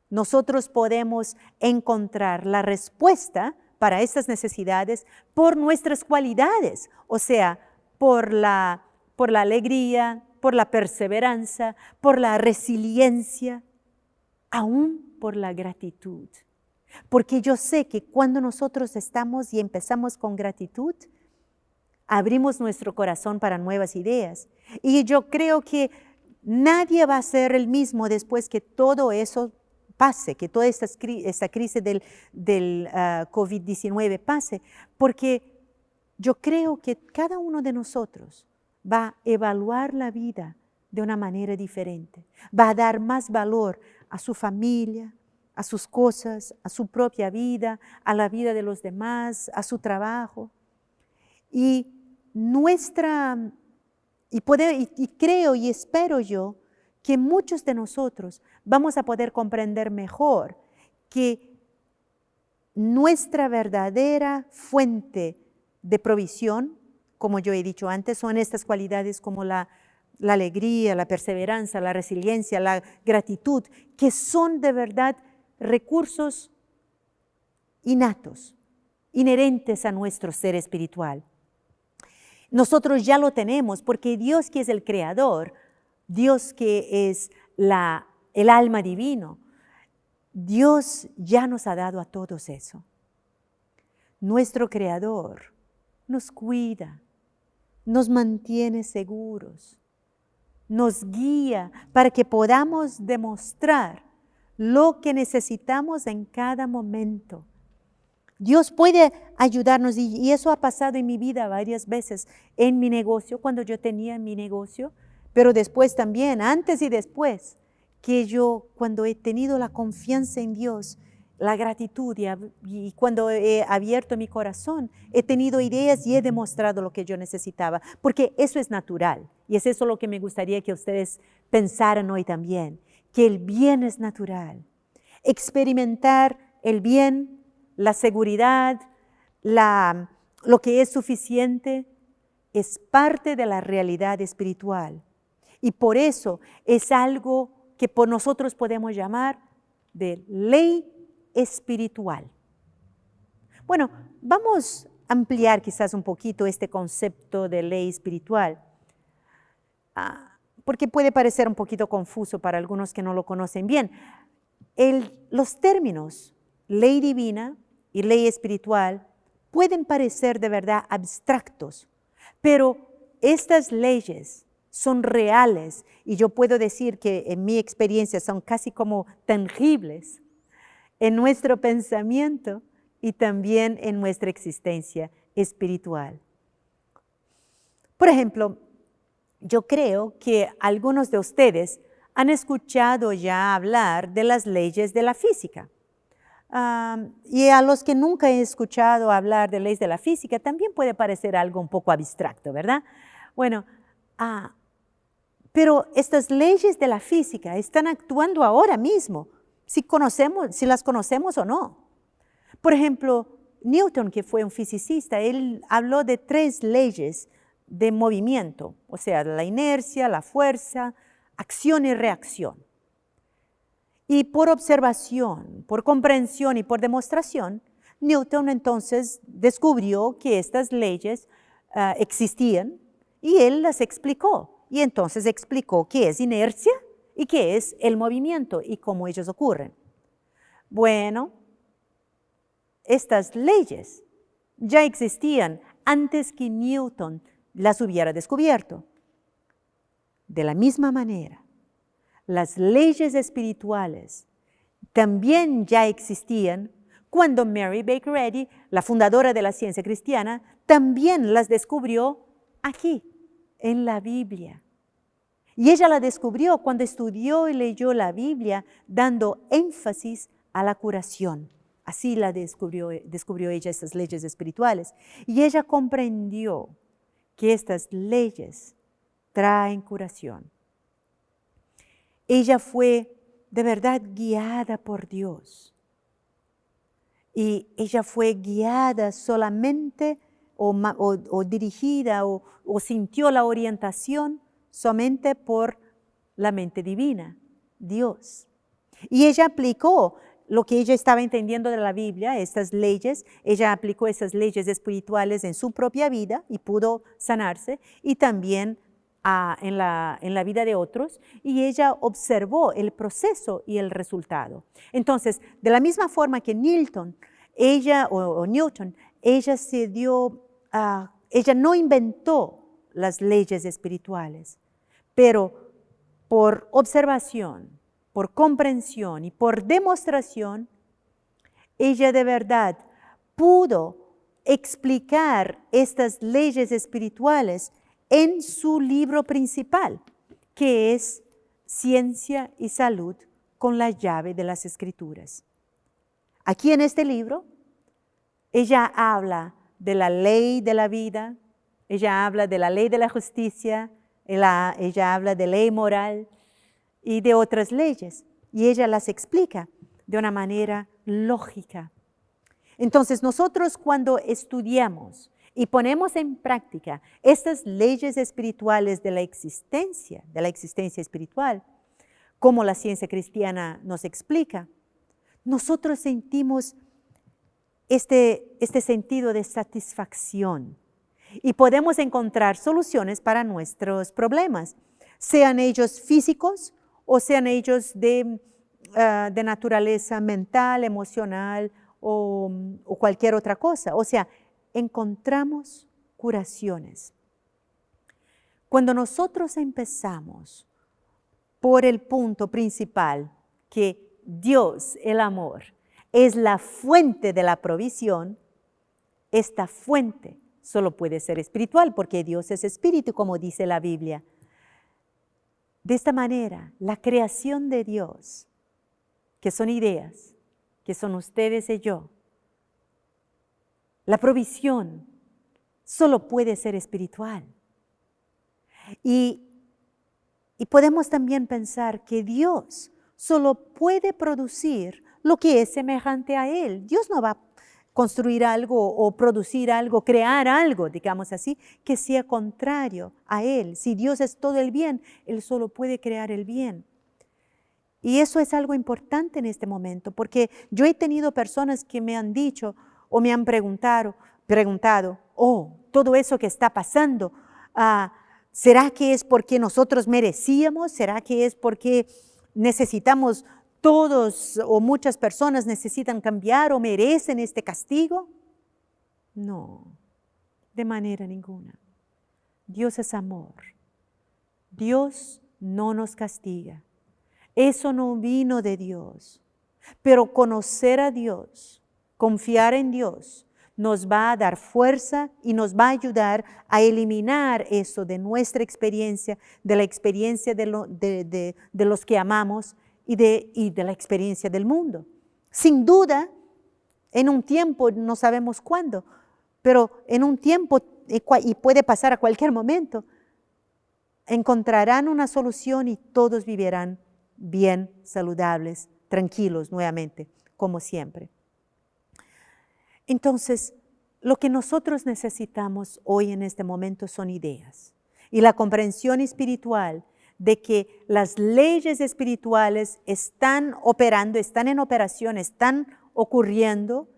nosotros podemos encontrar la respuesta para estas necesidades por nuestras cualidades, o sea, por la alegría, por la perseverancia, por la resiliencia, aún por la gratitud. Porque yo sé que cuando nosotros estamos y empezamos con gratitud, abrimos nuestro corazón para nuevas ideas. Y yo creo que nadie va a ser el mismo después que todo eso pase, que toda esta crisis del COVID-19 pase, porque yo creo que cada uno de nosotros va a evaluar la vida de una manera diferente, va a dar más valor a su familia, a sus cosas, a su propia vida, a la vida de los demás, a su trabajo. Y creo y espero yo que muchos de nosotros vamos a poder comprender mejor que nuestra verdadera fuente de provisión, como yo he dicho antes, son estas cualidades como la alegría, la perseverancia, la resiliencia, la gratitud, que son de verdad recursos innatos, inherentes a nuestro ser espiritual. Nosotros ya lo tenemos porque Dios, que es el creador, Dios que es el alma divino, Dios ya nos ha dado a todos eso. Nuestro creador nos cuida, nos mantiene seguros, nos guía para que podamos demostrar lo que necesitamos en cada momento. Dios puede ayudarnos y eso ha pasado en mi vida varias veces, en mi negocio, cuando yo tenía mi negocio, pero después también, antes y después, que yo cuando he tenido la confianza en Dios, la gratitud y cuando he abierto mi corazón, he tenido ideas y he demostrado lo que yo necesitaba, porque eso es natural y es eso lo que me gustaría que ustedes pensaran hoy también, que el bien es natural. Experimentar el bien, la seguridad, lo que es suficiente, es parte de la realidad espiritual. Y por eso es algo que por nosotros podemos llamar de ley espiritual. Bueno, vamos a ampliar quizás un poquito este concepto de ley espiritual, porque puede parecer un poquito confuso para algunos que no lo conocen bien. Los términos ley divina y ley espiritual pueden parecer de verdad abstractos, pero estas leyes son reales y yo puedo decir que en mi experiencia son casi como tangibles en nuestro pensamiento y también en nuestra existencia espiritual. Por ejemplo, yo creo que algunos de ustedes han escuchado ya hablar de las leyes de la física. Y a los que nunca he escuchado hablar de leyes de la física también puede parecer algo un poco abstracto, ¿verdad? Bueno, pero estas leyes de la física están actuando ahora mismo, si las conocemos o no. Por ejemplo, Newton, que fue un fisicista, él habló de 3 leyes de movimiento, o sea, la inercia, la fuerza, acción y reacción. Y por observación, por comprensión y por demostración, Newton entonces descubrió que estas leyes existían y él las explicó. Y entonces explicó qué es inercia y qué es el movimiento y cómo ellos ocurren. Bueno, estas leyes ya existían antes que Newton las hubiera descubierto. De la misma manera, las leyes espirituales también ya existían cuando Mary Baker Eddy, la fundadora de la ciencia cristiana, también las descubrió aquí, en la Biblia. Y ella la descubrió cuando estudió y leyó la Biblia, dando énfasis a la curación. Así la descubrió ella, estas leyes espirituales. Y ella comprendió que estas leyes traen curación. Ella fue de verdad guiada por Dios. Y ella fue guiada solamente o dirigida o sintió la orientación solamente por la mente divina, Dios. Y ella aplicó lo que ella estaba entendiendo de la Biblia, estas leyes, ella aplicó esas leyes espirituales en su propia vida y pudo sanarse, y también en la vida de otros, y ella observó el proceso y el resultado. Entonces, de la misma forma que Newton, ella no inventó las leyes espirituales, pero por observación, por comprensión y por demostración, ella de verdad pudo explicar estas leyes espirituales en su libro principal, que es Ciencia y Salud con la llave de las Escrituras. Aquí en este libro, ella habla de la ley de la vida, ella habla de la ley de la justicia, ella habla de ley moral y de otras leyes, y ella las explica de una manera lógica. Entonces, nosotros cuando estudiamos y ponemos en práctica estas leyes espirituales de la existencia espiritual, como la ciencia cristiana nos explica, nosotros sentimos este sentido de satisfacción y podemos encontrar soluciones para nuestros problemas, sean ellos físicos o sean ellos de naturaleza mental, emocional o cualquier otra cosa. O sea, encontramos curaciones. Cuando nosotros empezamos por el punto principal, que Dios, el amor, es la fuente de la provisión, esta fuente solo puede ser espiritual porque Dios es espíritu, como dice la Biblia. De esta manera, la creación de Dios, que son ideas, que son ustedes y yo, la provisión solo puede ser espiritual. Y podemos también pensar que Dios solo puede producir lo que es semejante a Él. Dios no va a construir algo o producir algo, crear algo, digamos así, que sea contrario a Él. Si Dios es todo el bien, Él solo puede crear el bien. Y eso es algo importante en este momento, porque yo he tenido personas que me han dicho o me han preguntado, todo eso que está pasando, ¿será que es porque nosotros merecíamos? ¿Será que es porque necesitamos todos o muchas personas necesitan cambiar o merecen este castigo? No, de manera ninguna. Dios es amor. Dios no nos castiga. Eso no vino de Dios. Pero conocer a Dios, confiar en Dios, nos va a dar fuerza y nos va a ayudar a eliminar eso de nuestra experiencia, de la experiencia de los que amamos y de la experiencia del mundo. Sin duda, en un tiempo, no sabemos cuándo, pero en un tiempo, y puede pasar a cualquier momento, encontrarán una solución y todos vivirán bien, saludables, tranquilos nuevamente, como siempre. Entonces, lo que nosotros necesitamos hoy en este momento son ideas y la comprensión espiritual de que las leyes espirituales están operando, están en operación, están ocurriendo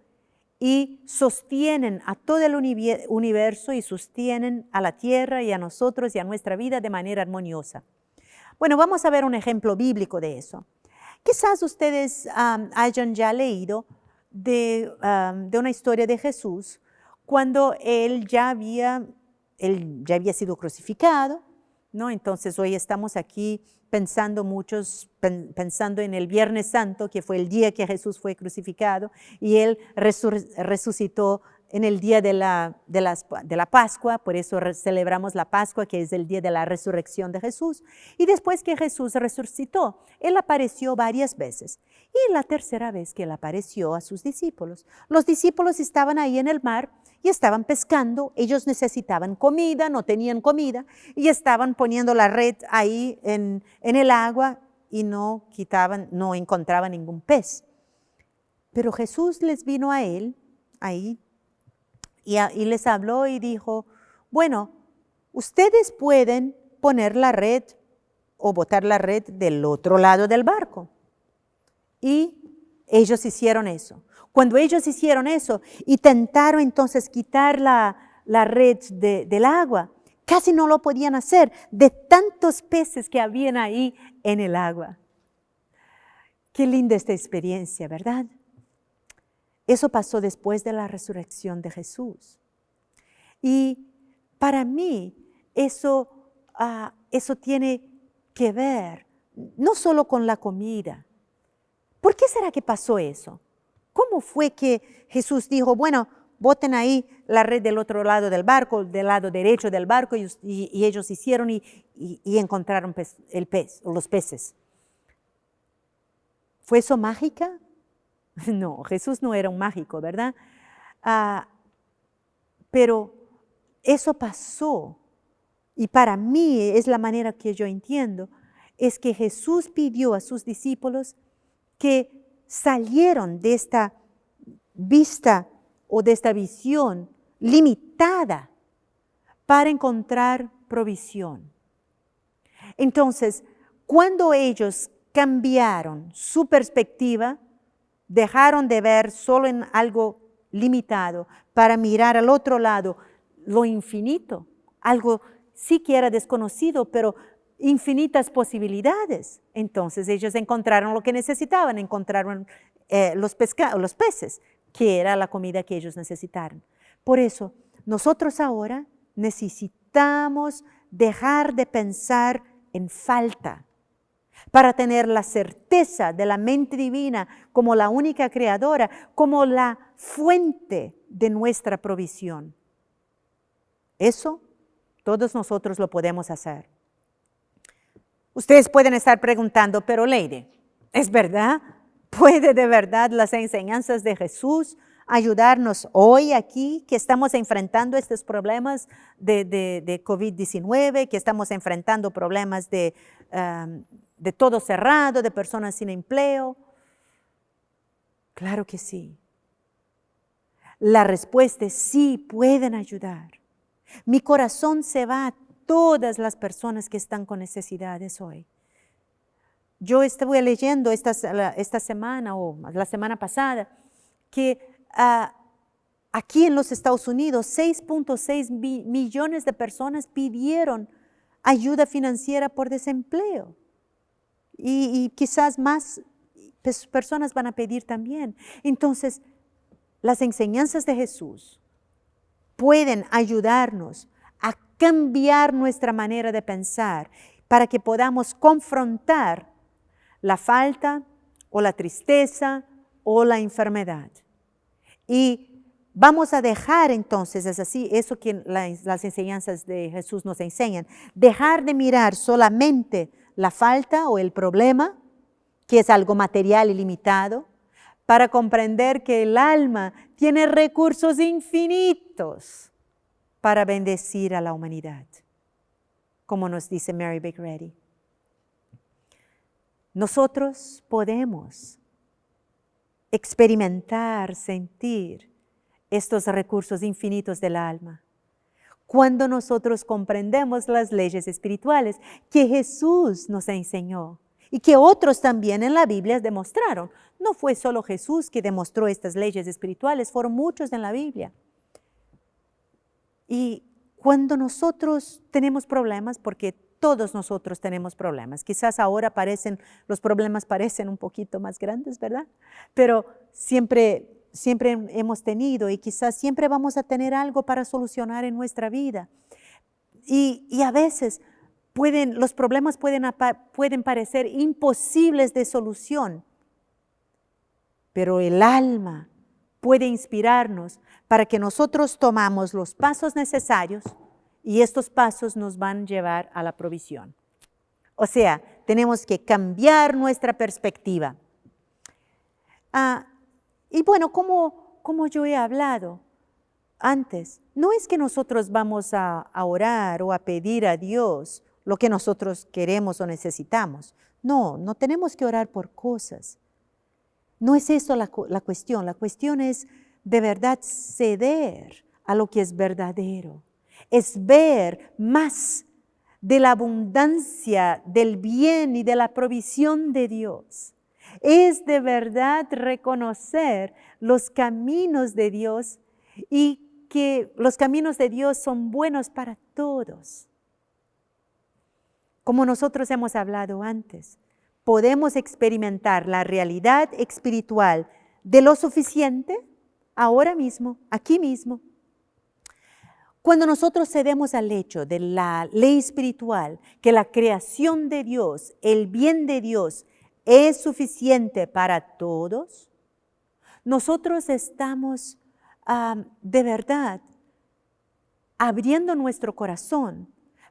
y sostienen a todo el universo y sostienen a la tierra y a nosotros y a nuestra vida de manera armoniosa. Bueno, vamos a ver un ejemplo bíblico de eso. Quizás ustedes hayan ya leído de una historia de Jesús cuando él ya había sido crucificado, ¿no? Entonces hoy estamos aquí pensando pensando en el Viernes Santo, que fue el día que Jesús fue crucificado, y Él resucitó en el día de la Pascua, por eso celebramos la Pascua, que es el día de la resurrección de Jesús. Y después que Jesús resucitó, Él apareció varias veces. Y la tercera vez que Él apareció a sus discípulos. Los discípulos estaban ahí en el mar y estaban pescando. Ellos necesitaban comida, no tenían comida, y estaban poniendo la red ahí en el agua y no encontraban ningún pez. Pero Jesús les vino a él ahí y les habló y dijo, bueno, ustedes pueden poner la red o botar la red del otro lado del barco. Y ellos hicieron eso. Cuando ellos hicieron eso y intentaron entonces quitar la red del agua, casi no lo podían hacer de tantos peces que habían ahí en el agua. Qué linda esta experiencia, ¿verdad? Eso pasó después de la resurrección de Jesús. Y para mí eso tiene que ver no solo con la comida. ¿Por qué será que pasó eso? ¿Cómo fue que Jesús dijo, bueno, boten ahí la red del otro lado del barco, del lado derecho del barco, y ellos hicieron y encontraron los peces? ¿Fue eso mágica? No, Jesús no era un mágico, ¿verdad? Pero eso pasó, y para mí es la manera que yo entiendo, es que Jesús pidió a sus discípulos que salieron de esta vista o de esta visión limitada para encontrar provisión. Entonces, cuando ellos cambiaron su perspectiva, dejaron de ver solo en algo limitado para mirar al otro lado lo infinito, algo siquiera desconocido, pero infinitas posibilidades. Entonces ellos encontraron lo que necesitaban, encontraron los peces, que era la comida que ellos necesitaron. Por eso, nosotros ahora necesitamos dejar de pensar en falta para tener la certeza de la mente divina como la única creadora, como la fuente de nuestra provisión. Eso todos nosotros lo podemos hacer. Ustedes pueden estar preguntando, pero Lady, ¿es verdad? ¿Puede de verdad las enseñanzas de Jesús ayudarnos hoy aquí, que estamos enfrentando estos problemas de COVID-19, que estamos enfrentando problemas de todo cerrado, de personas sin empleo? Claro que sí. La respuesta es sí, pueden ayudar. Mi corazón se va a todas las personas que están con necesidades hoy. Yo estuve leyendo esta semana o la semana pasada que aquí en los Estados Unidos 6.6 millones de personas pidieron ayuda financiera por desempleo. Y quizás más personas van a pedir también. Entonces, las enseñanzas de Jesús pueden ayudarnos a cambiar nuestra manera de pensar para que podamos confrontar la falta o la tristeza o la enfermedad. Y vamos a dejar entonces, es así, eso que las enseñanzas de Jesús nos enseñan, dejar de mirar solamente la falta o el problema, que es algo material y limitado, para comprender que el alma tiene recursos infinitos para bendecir a la humanidad, como nos dice Mary Baker Eddy. Nosotros podemos experimentar, sentir estos recursos infinitos del alma cuando nosotros comprendemos las leyes espirituales que Jesús nos enseñó y que otros también en la Biblia demostraron. No fue solo Jesús que demostró estas leyes espirituales, fueron muchos en la Biblia. Y cuando nosotros tenemos problemas, porque todos nosotros tenemos problemas, quizás ahora los problemas parecen un poquito más grandes, ¿verdad? Pero siempre hemos tenido y quizás siempre vamos a tener algo para solucionar en nuestra vida. Y a veces los problemas pueden parecer imposibles de solución, pero el alma puede inspirarnos para que nosotros tomamos los pasos necesarios y estos pasos nos van a llevar a la provisión. O sea, tenemos que cambiar nuestra perspectiva. Y bueno, como yo he hablado antes, no es que nosotros vamos a orar o a pedir a Dios lo que nosotros queremos o necesitamos. No tenemos que orar por cosas. No es eso la cuestión. La cuestión es de verdad ceder a lo que es verdadero. Es ver más de la abundancia, del bien y de la provisión de Dios. Es de verdad reconocer los caminos de Dios y que los caminos de Dios son buenos para todos. Como nosotros hemos hablado antes, podemos experimentar la realidad espiritual de lo suficiente ahora mismo, aquí mismo. Cuando nosotros cedemos al hecho de la ley espiritual, que la creación de Dios, el bien de Dios, es suficiente para todos, nosotros estamos de verdad abriendo nuestro corazón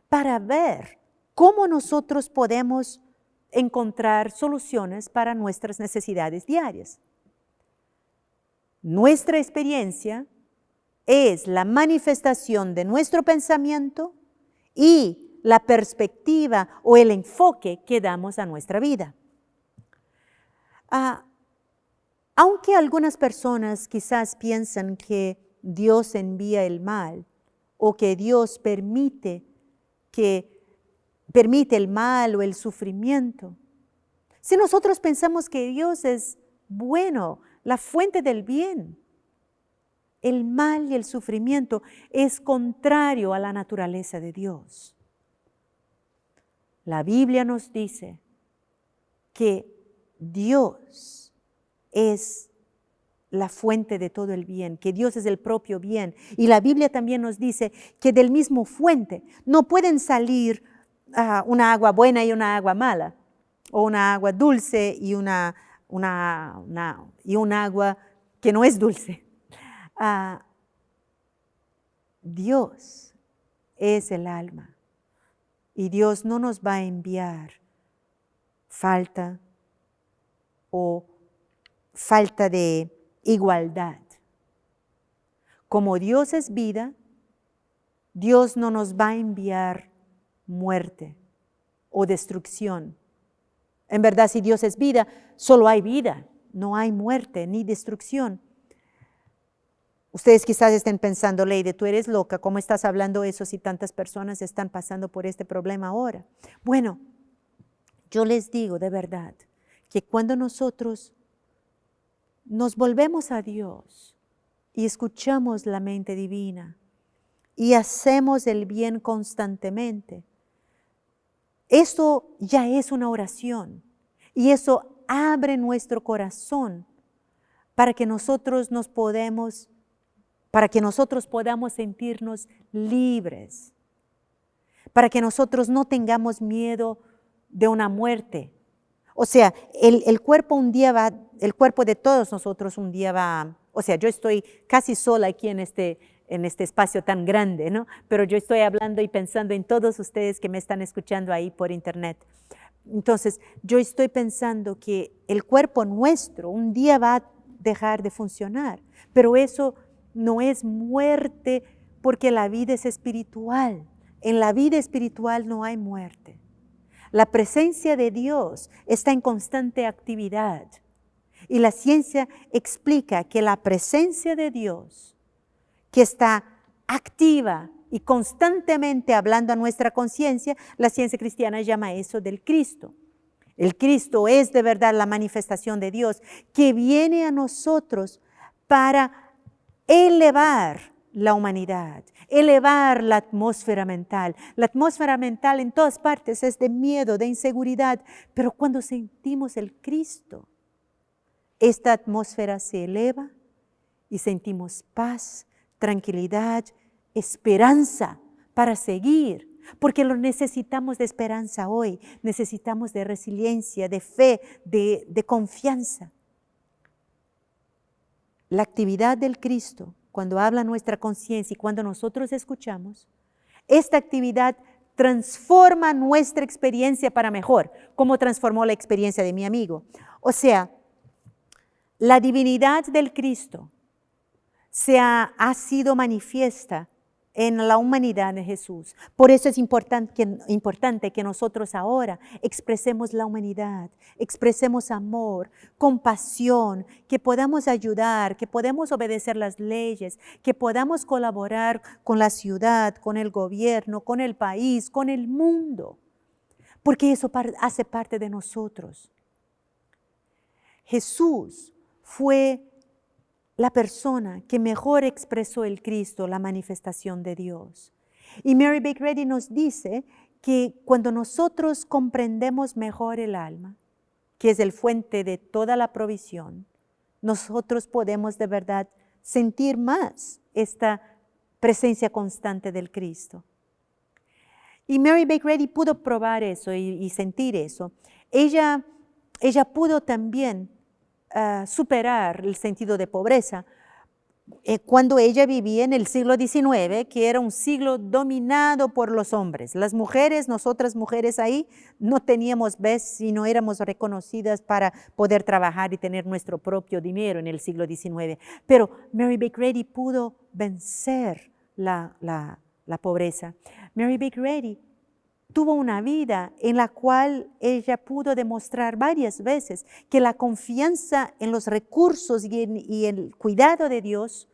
para ver cómo nosotros podemos encontrar soluciones para nuestras necesidades diarias. Nuestra experiencia es la manifestación de nuestro pensamiento y la perspectiva o el enfoque que damos a nuestra vida. Aunque algunas personas quizás piensan que Dios envía el mal o que Dios permite el mal o el sufrimiento, si nosotros pensamos que Dios es bueno, la fuente del bien, el mal y el sufrimiento es contrario a la naturaleza de Dios. La Biblia nos dice que Dios es la fuente de todo el bien, que Dios es el propio bien. Y la Biblia también nos dice que del mismo fuente no pueden salir una agua buena y una agua mala, o una agua dulce y un agua que no es dulce. Dios es el alma y Dios no nos va a enviar falta de igualdad. Como Dios es vida, Dios no nos va a enviar muerte o destrucción. En verdad, si Dios es vida, solo hay vida, no hay muerte ni destrucción. Ustedes quizás estén pensando, Leyde, tú eres loca, ¿cómo estás hablando eso si tantas personas están pasando por este problema ahora? Bueno, yo les digo de verdad que cuando nosotros nos volvemos a Dios y escuchamos la mente divina y hacemos el bien constantemente, eso ya es una oración y eso abre nuestro corazón para que nosotros podamos sentirnos libres, para que nosotros no tengamos miedo de una muerte. O sea, el cuerpo de todos nosotros un día va, o sea, yo estoy casi sola aquí en este espacio tan grande, ¿no? Pero yo estoy hablando y pensando en todos ustedes que me están escuchando ahí por internet. Entonces, yo estoy pensando que el cuerpo nuestro un día va a dejar de funcionar, pero eso no es muerte porque la vida es espiritual. En la vida espiritual no hay muerte. La presencia de Dios está en constante actividad. Y la ciencia explica que la presencia de Dios, que está activa y constantemente hablando a nuestra conciencia, la ciencia cristiana llama eso del Cristo. El Cristo es de verdad la manifestación de Dios que viene a nosotros para elevar la humanidad, elevar la atmósfera mental. La atmósfera mental en todas partes es de miedo, de inseguridad, pero cuando sentimos el Cristo, esta atmósfera se eleva y sentimos paz, tranquilidad, esperanza para seguir, porque lo necesitamos de esperanza hoy, necesitamos de resiliencia, de fe, de confianza. La actividad del Cristo, cuando habla nuestra conciencia y cuando nosotros escuchamos, esta actividad transforma nuestra experiencia para mejor, como transformó la experiencia de mi amigo. O sea, la divinidad del Cristo ha sido manifiesta en la humanidad de Jesús. Por eso es importante que nosotros ahora expresemos la humanidad, expresemos amor, compasión, que podamos ayudar, que podamos obedecer las leyes, que podamos colaborar con la ciudad, con el gobierno, con el país, con el mundo, porque eso hace parte de nosotros. Jesús fue la persona que mejor expresó el Cristo, la manifestación de Dios. Y Mary Baker Eddy nos dice que cuando nosotros comprendemos mejor el alma, que es el fuente de toda la provisión, nosotros podemos de verdad sentir más esta presencia constante del Cristo. Y Mary Baker Eddy pudo probar eso y sentir eso. Ella pudo también superar el sentido de pobreza cuando ella vivía en el siglo XIX, que era un siglo dominado por los hombres. Las mujeres, nosotras mujeres ahí, no teníamos vez y no éramos reconocidas para poder trabajar y tener nuestro propio dinero en el siglo XIX. Pero Mary Baker Eddy pudo vencer la pobreza. Mary Baker Eddy tuvo una vida en la cual ella pudo demostrar varias veces que la confianza en los recursos y el cuidado de Dios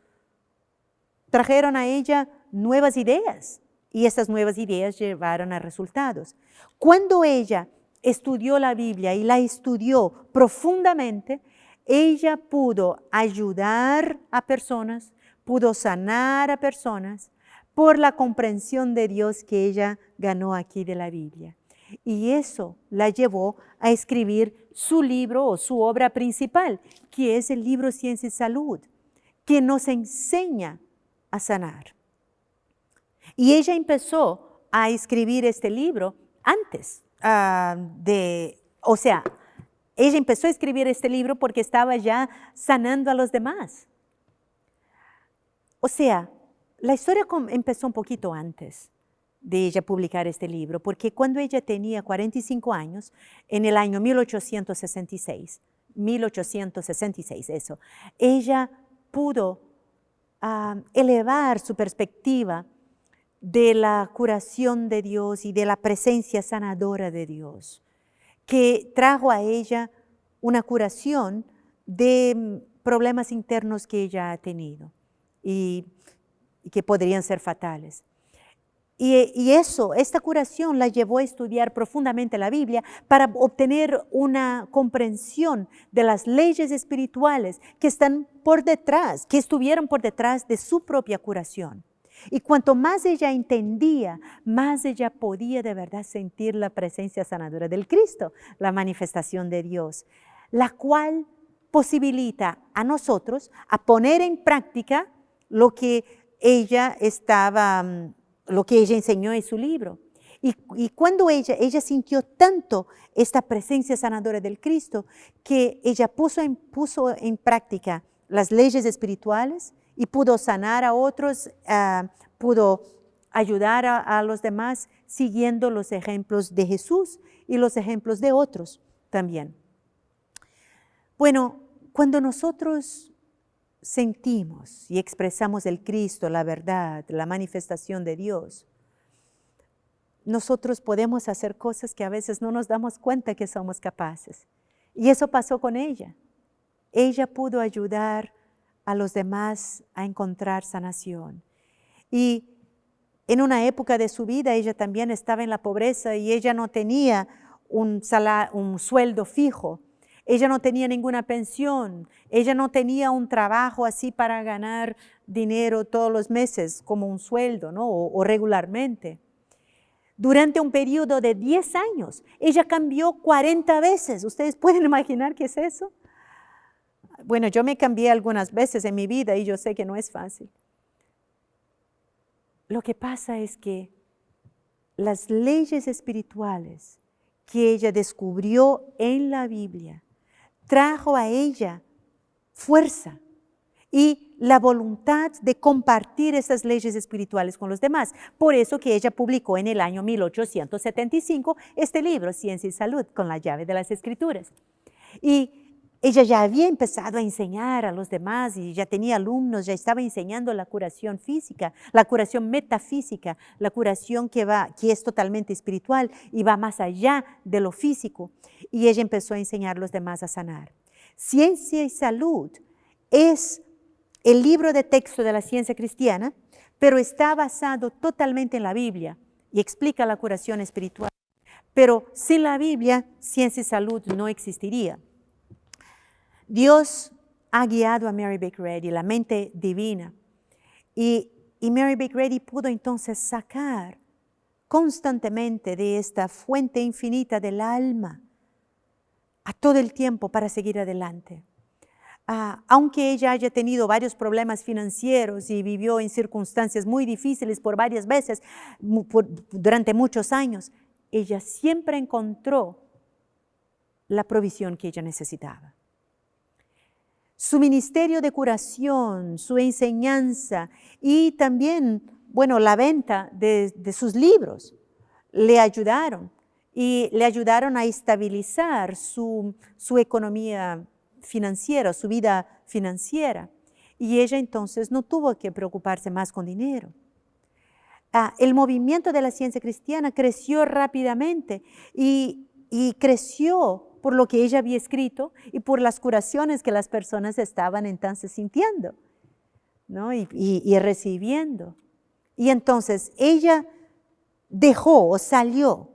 trajeron a ella nuevas ideas y estas nuevas ideas llevaron a resultados. Cuando ella estudió la Biblia y la estudió profundamente, ella pudo ayudar a personas, pudo sanar a personas, por la comprensión de Dios que ella ganó aquí de la Biblia. Y eso la llevó a escribir su libro o su obra principal, que es el libro Ciencia y Salud, que nos enseña a sanar. Y ella empezó a escribir este libro antes ella empezó a escribir este libro porque estaba ya sanando a los demás. O sea, la historia empezó un poquito antes de ella publicar este libro, porque cuando ella tenía 45 años, en el año 1866, ella pudo elevar su perspectiva de la curación de Dios y de la presencia sanadora de Dios, que trajo a ella una curación de problemas internos que ella ha tenido y que podrían ser fatales. Y esta curación la llevó a estudiar profundamente la Biblia para obtener una comprensión de las leyes espirituales que estuvieron por detrás de su propia curación. Y cuanto más ella entendía, más ella podía de verdad sentir la presencia sanadora del Cristo, la manifestación de Dios, la cual posibilita a nosotros a poner en práctica lo que ella enseñó en su libro. Y cuando ella sintió tanto esta presencia sanadora del Cristo, que ella puso en práctica las leyes espirituales y pudo sanar a otros, pudo ayudar a los demás siguiendo los ejemplos de Jesús y los ejemplos de otros también. Bueno, cuando nosotros sentimos y expresamos el Cristo, la verdad, la manifestación de Dios, nosotros podemos hacer cosas que a veces no nos damos cuenta que somos capaces. Y eso pasó con ella. Ella pudo ayudar a los demás a encontrar sanación. Y en una época de su vida ella también estaba en la pobreza y ella no tenía un sueldo fijo. Ella no tenía ninguna pensión, ella no tenía un trabajo así para ganar dinero todos los meses como un sueldo, ¿no? o regularmente. Durante un periodo de 10 años, ella cambió 40 veces. ¿Ustedes pueden imaginar qué es eso? Bueno, yo me cambié algunas veces en mi vida y yo sé que no es fácil. Lo que pasa es que las leyes espirituales que ella descubrió en la Biblia trajo a ella fuerza y la voluntad de compartir esas leyes espirituales con los demás. Por eso que ella publicó en el año 1875 este libro, Ciencia y Salud, con la llave de las Escrituras. Y ella ya había empezado a enseñar a los demás y ya tenía alumnos, ya estaba enseñando la curación física, la curación metafísica, la curación que es totalmente espiritual y va más allá de lo físico. Y ella empezó a enseñar a los demás a sanar. Ciencia y Salud es el libro de texto de la ciencia cristiana, pero está basado totalmente en la Biblia y explica la curación espiritual. Pero sin la Biblia, Ciencia y Salud no existiría. Dios ha guiado a Mary Baker Eddy, la mente divina, y Mary Baker Eddy pudo entonces sacar constantemente de esta fuente infinita del alma a todo el tiempo para seguir adelante. Aunque ella haya tenido varios problemas financieros y vivió en circunstancias muy difíciles por varias veces, durante muchos años, ella siempre encontró la provisión que ella necesitaba. Su ministerio de curación, su enseñanza y también, la venta de sus libros le ayudaron y le ayudaron a estabilizar su economía financiera, su vida financiera. Y ella entonces no tuvo que preocuparse más con dinero. El movimiento de la ciencia cristiana creció rápidamente y creció por lo que ella había escrito y por las curaciones que las personas estaban entonces sintiendo, ¿no? y recibiendo. Y entonces ella dejó o salió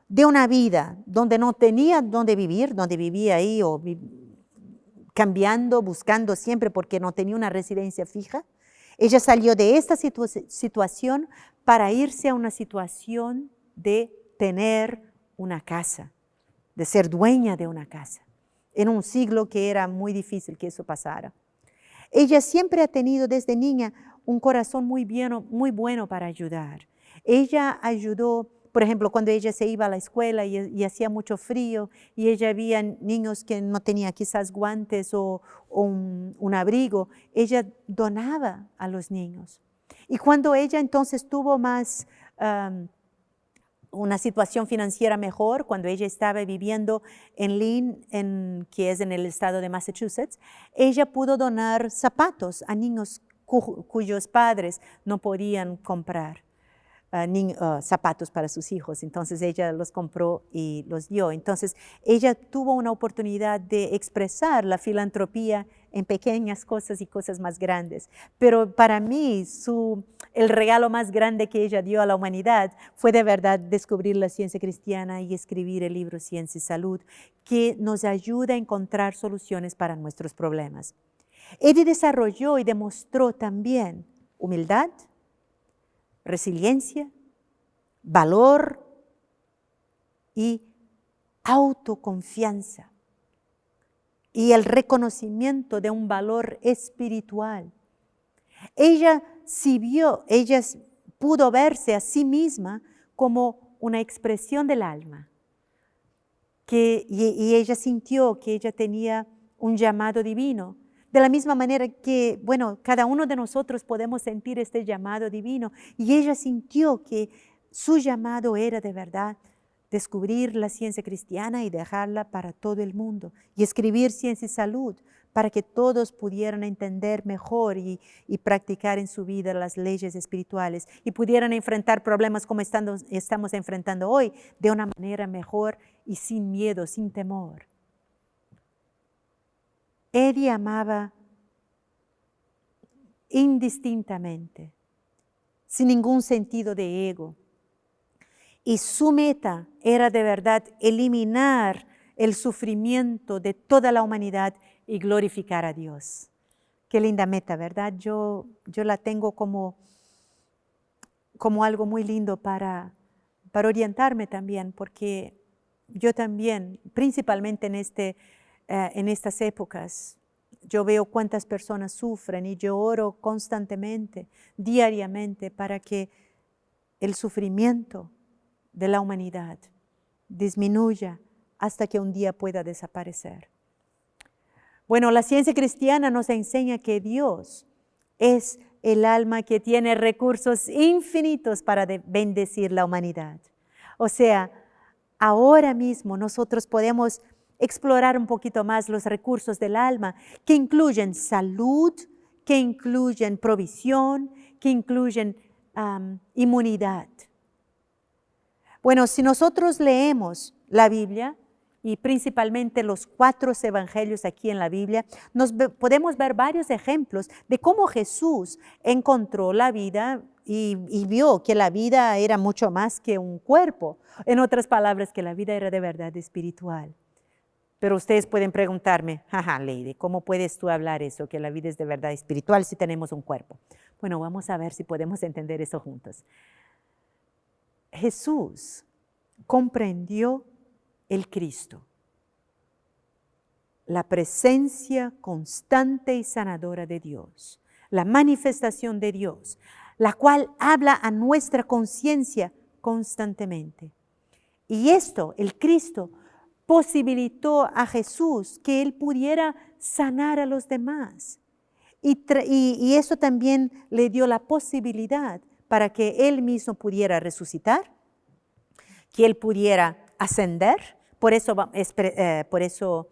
de una vida donde no tenía dónde vivir, donde vivía ahí cambiando, buscando siempre porque no tenía una residencia fija. Ella salió de esta situación para irse a una situación de tener una casa, de ser dueña de una casa, en un siglo que era muy difícil que eso pasara. Ella siempre ha tenido desde niña un corazón muy bueno para ayudar. Ella ayudó, por ejemplo, cuando ella se iba a la escuela y hacía mucho frío y ella veía niños que no tenían quizás guantes o un abrigo, ella donaba a los niños. Y cuando ella entonces tuvo más una situación financiera mejor, cuando ella estaba viviendo en Lynn, que es en el estado de Massachusetts, ella pudo donar zapatos a niños cuyos padres no podían comprar zapatos para sus hijos. Entonces ella los compró y los dio. Entonces ella tuvo una oportunidad de expresar la filantropía en pequeñas cosas y cosas más grandes. Pero para mí el regalo más grande que ella dio a la humanidad fue de verdad descubrir la ciencia cristiana y escribir el libro Ciencia y Salud, que nos ayuda a encontrar soluciones para nuestros problemas. Eddy desarrolló y demostró también humildad, resiliencia, valor y autoconfianza y el reconocimiento de un valor espiritual. Ella pudo verse a sí misma como una expresión del alma, y ella sintió que ella tenía un llamado divino. De la misma manera que, cada uno de nosotros podemos sentir este llamado divino. Y ella sintió que su llamado era de verdad descubrir la ciencia cristiana y dejarla para todo el mundo. Y escribir Ciencia y Salud para que todos pudieran entender mejor y practicar en su vida las leyes espirituales. Y pudieran enfrentar problemas como estamos enfrentando hoy de una manera mejor y sin miedo, sin temor. Eddy amaba indistintamente, sin ningún sentido de ego. Y su meta era de verdad eliminar el sufrimiento de toda la humanidad y glorificar a Dios. Qué linda meta, ¿verdad? Yo la tengo como algo muy lindo para orientarme también, porque yo también, principalmente en estas épocas, yo veo cuántas personas sufren y yo oro constantemente, diariamente, para que el sufrimiento de la humanidad disminuya hasta que un día pueda desaparecer. Bueno, la ciencia cristiana nos enseña que Dios es el alma que tiene recursos infinitos para bendecir la humanidad. O sea, ahora mismo nosotros podemos explorar un poquito más los recursos del alma, que incluyen salud, que incluyen provisión, que incluyen inmunidad. Bueno, si nosotros leemos la Biblia, y principalmente los 4 evangelios aquí en la Biblia, podemos ver varios ejemplos de cómo Jesús encontró la vida y vio que la vida era mucho más que un cuerpo. En otras palabras, que la vida era de verdad espiritual. Pero ustedes pueden preguntarme, jaja, Lady, ¿cómo puedes tú hablar eso, que la vida es de verdad espiritual si tenemos un cuerpo? Bueno, vamos a ver si podemos entender eso juntos. Jesús comprendió el Cristo, la presencia constante y sanadora de Dios, la manifestación de Dios, la cual habla a nuestra conciencia constantemente. Y esto, el Cristo, posibilitó a Jesús que Él pudiera sanar a los demás. Y eso también le dio la posibilidad para que Él mismo pudiera resucitar, que Él pudiera ascender. Por eso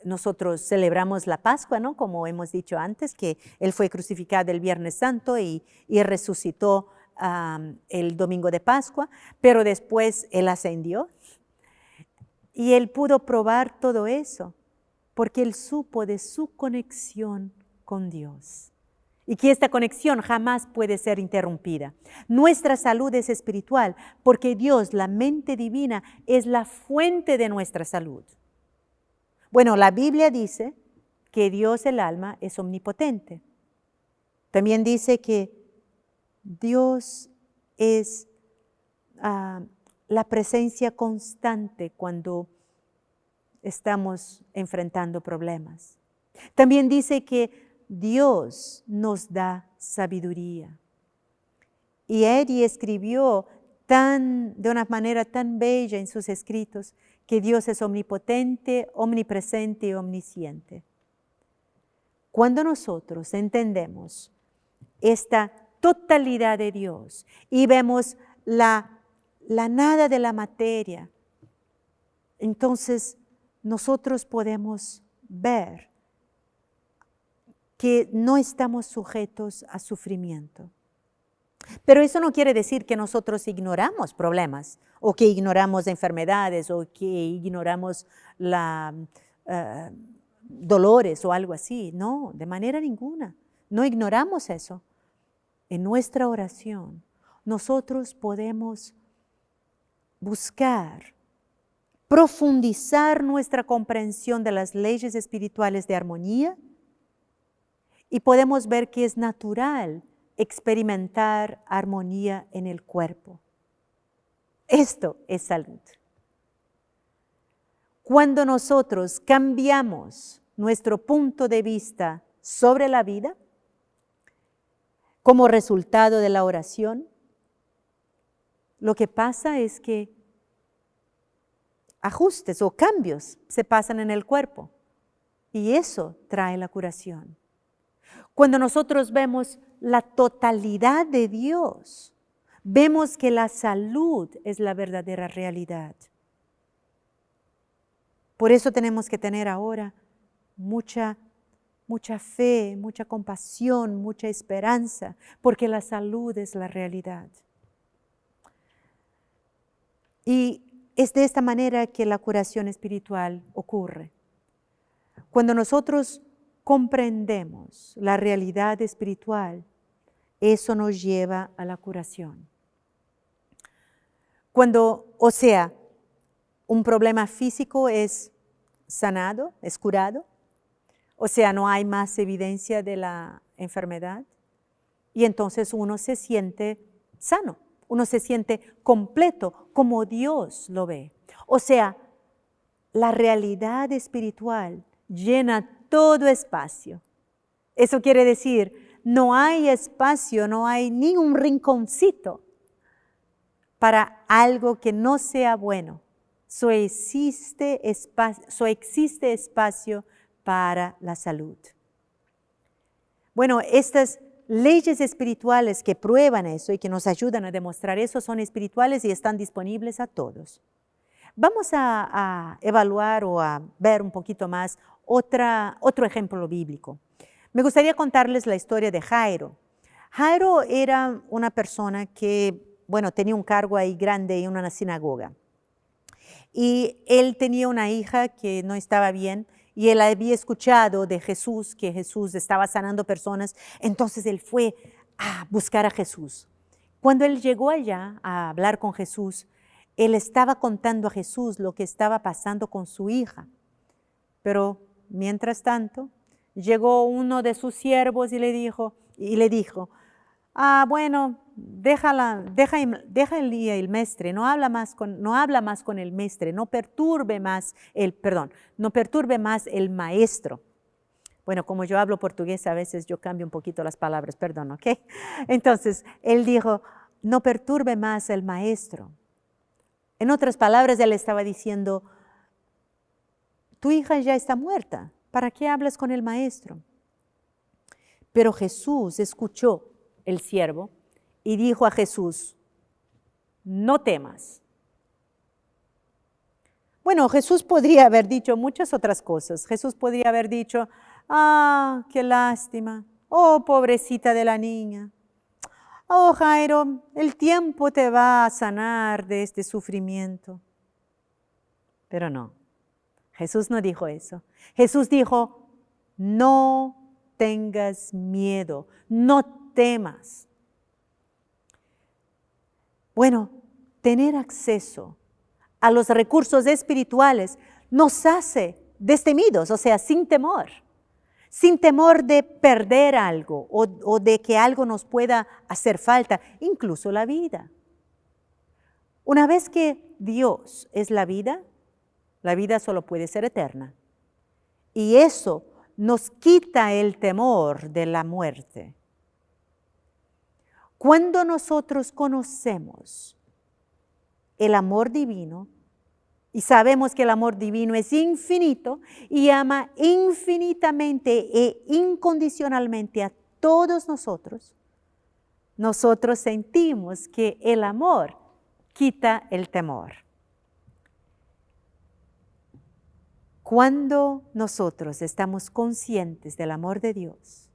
nosotros celebramos la Pascua, ¿no? Como hemos dicho antes, que Él fue crucificado el Viernes Santo y resucitó el domingo de Pascua, pero después Él ascendió. Y Él pudo probar todo eso, porque Él supo de su conexión con Dios. Y que esta conexión jamás puede ser interrumpida. Nuestra salud es espiritual porque Dios, la mente divina, es la fuente de nuestra salud. Bueno, la Biblia dice que Dios, el alma, es omnipotente. También dice que Dios es la presencia constante cuando estamos enfrentando problemas. También dice que Dios nos da sabiduría. Y Eddie escribió de una manera tan bella en sus escritos que Dios es omnipotente, omnipresente y omnisciente. Cuando nosotros entendemos esta totalidad de Dios y vemos la nada de la materia, entonces nosotros podemos ver que no estamos sujetos a sufrimiento. Pero eso no quiere decir que nosotros ignoramos problemas, o que ignoramos enfermedades, o que ignoramos dolores o algo así. No, de manera ninguna. No ignoramos eso. En nuestra oración, nosotros podemos buscar, profundizar nuestra comprensión de las leyes espirituales de armonía, y podemos ver que es natural experimentar armonía en el cuerpo. Esto es salud. Cuando nosotros cambiamos nuestro punto de vista sobre la vida, como resultado de la oración, lo que pasa es que ajustes o cambios se pasan en el cuerpo, y eso trae la curación. Cuando nosotros vemos la totalidad de Dios, vemos que la salud es la verdadera realidad. Por eso tenemos que tener ahora mucha fe, mucha compasión, mucha esperanza, porque la salud es la realidad. Y es de esta manera que la curación espiritual ocurre. Cuando nosotros comprendemos la realidad espiritual, eso nos lleva a la curación. O sea, un problema físico es sanado, es curado, o sea, no hay más evidencia de la enfermedad, y entonces uno se siente sano, uno se siente completo como Dios lo ve. O sea, la realidad espiritual llena todo espacio. Eso quiere decir, no hay espacio, no hay ni un rinconcito para algo que no sea bueno. So existe espacio para la salud. Bueno, estas leyes espirituales que prueban eso y que nos ayudan a demostrar eso son espirituales y están disponibles a todos. Vamos a evaluar o a ver un poquito más otro ejemplo bíblico. Me gustaría contarles la historia de Jairo. Jairo era una persona que, bueno, tenía un cargo ahí grande en una sinagoga. Y él tenía una hija que no estaba bien y él había escuchado de Jesús, que Jesús estaba sanando personas. Entonces él fue a buscar a Jesús. Cuando él llegó allá a hablar con Jesús, él estaba contando a Jesús lo que estaba pasando con su hija. Pero mientras tanto, llegó uno de sus siervos y le dijo, bueno, deja el mestre, no habla más con el mestre, no perturbe más el maestro. Bueno, como yo hablo portugués, a veces yo cambio un poquito las palabras, perdón, ¿ok? Entonces, él dijo, no perturbe más el maestro. En otras palabras, él estaba diciendo, tu hija ya está muerta, ¿para qué hablas con el maestro? Pero Jesús escuchó el siervo y dijo a Jesús, no temas. Bueno, Jesús podría haber dicho muchas otras cosas. Jesús podría haber dicho, qué lástima, oh, pobrecita de la niña. Oh, Jairo, el tiempo te va a sanar de este sufrimiento. Pero no, Jesús no dijo eso. Jesús dijo, no tengas miedo, no temas. Bueno, tener acceso a los recursos espirituales nos hace destemidos, o sea, sin temor de perder algo o de que algo nos pueda hacer falta, incluso la vida. Una vez que Dios es la vida solo puede ser eterna. Y eso nos quita el temor de la muerte. Cuando nosotros conocemos el amor divino y sabemos que el amor divino es infinito y ama infinitamente e incondicionalmente a todos nosotros, nosotros sentimos que el amor quita el temor. Cuando nosotros estamos conscientes del amor de Dios,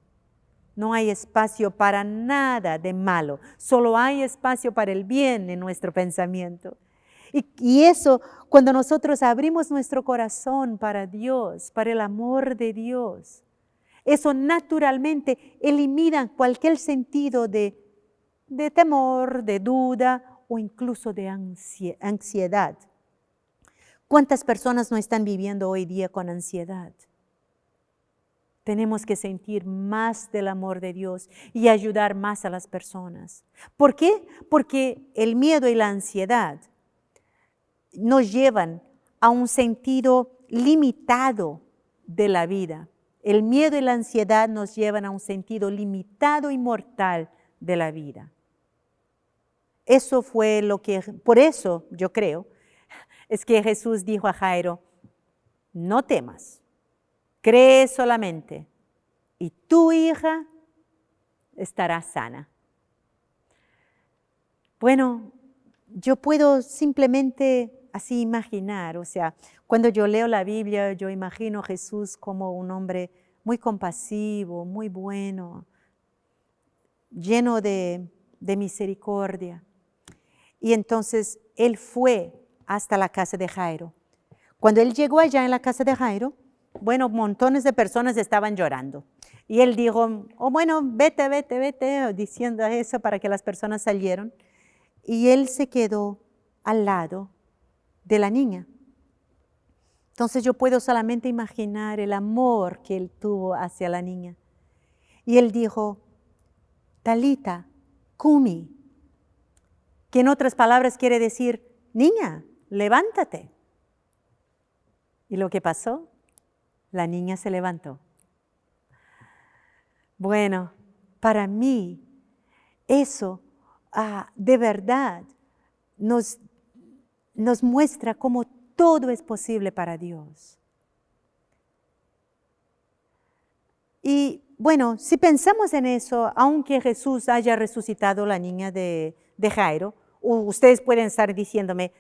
no hay espacio para nada de malo, solo hay espacio para el bien en nuestro pensamiento. Y eso, cuando nosotros abrimos nuestro corazón para Dios, para el amor de Dios, eso naturalmente elimina cualquier sentido de temor, de duda o incluso de ansiedad. ¿Cuántas personas no están viviendo hoy día con ansiedad? Tenemos que sentir más del amor de Dios y ayudar más a las personas. ¿Por qué? Porque el miedo y la ansiedad nos llevan a un sentido limitado de la vida. El miedo y la ansiedad nos llevan a un sentido limitado y mortal de la vida. Eso fue por eso yo creo, es que Jesús dijo a Jairo, no temas, cree solamente y tu hija estará sana. Bueno, yo puedo simplemente así imaginar, o sea, cuando yo leo la Biblia, yo imagino a Jesús como un hombre muy compasivo, muy bueno, lleno de misericordia. Y entonces él fue hasta la casa de Jairo. Cuando él llegó allá en la casa de Jairo, bueno, montones de personas estaban llorando. Y él dijo, bueno, vete, diciendo eso para que las personas salieran. Y él se quedó al lado de la niña. Entonces yo puedo solamente imaginar el amor que él tuvo hacia la niña. Y él dijo, Talita, Kumi, que en otras palabras quiere decir, niña, levántate. ¿Y lo que pasó? La niña se levantó. Bueno, para mí, eso de verdad nos muestra cómo todo es posible para Dios. Y bueno, si pensamos en eso, aunque Jesús haya resucitado a la niña de Jairo, ustedes pueden estar diciéndome,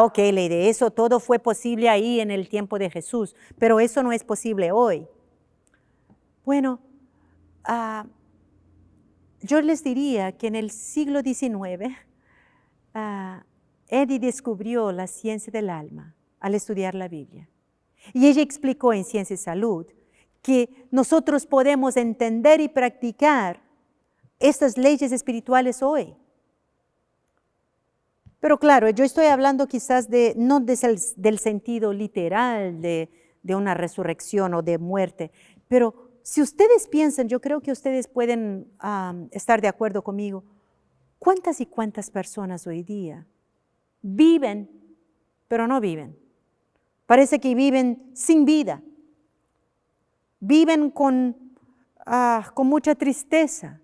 ok, Leide, eso todo fue posible ahí en el tiempo de Jesús, pero eso no es posible hoy. Bueno, yo les diría que en el siglo XIX, Eddy descubrió la ciencia del alma al estudiar la Biblia. Y ella explicó en Ciencia y Salud que nosotros podemos entender y practicar estas leyes espirituales hoy. Pero claro, yo estoy hablando quizás no del sentido literal de una resurrección o de muerte, pero si ustedes piensan, yo creo que ustedes pueden estar de acuerdo conmigo, ¿cuántas y cuántas personas hoy día viven, pero no viven? Parece que viven sin vida, viven con mucha tristeza,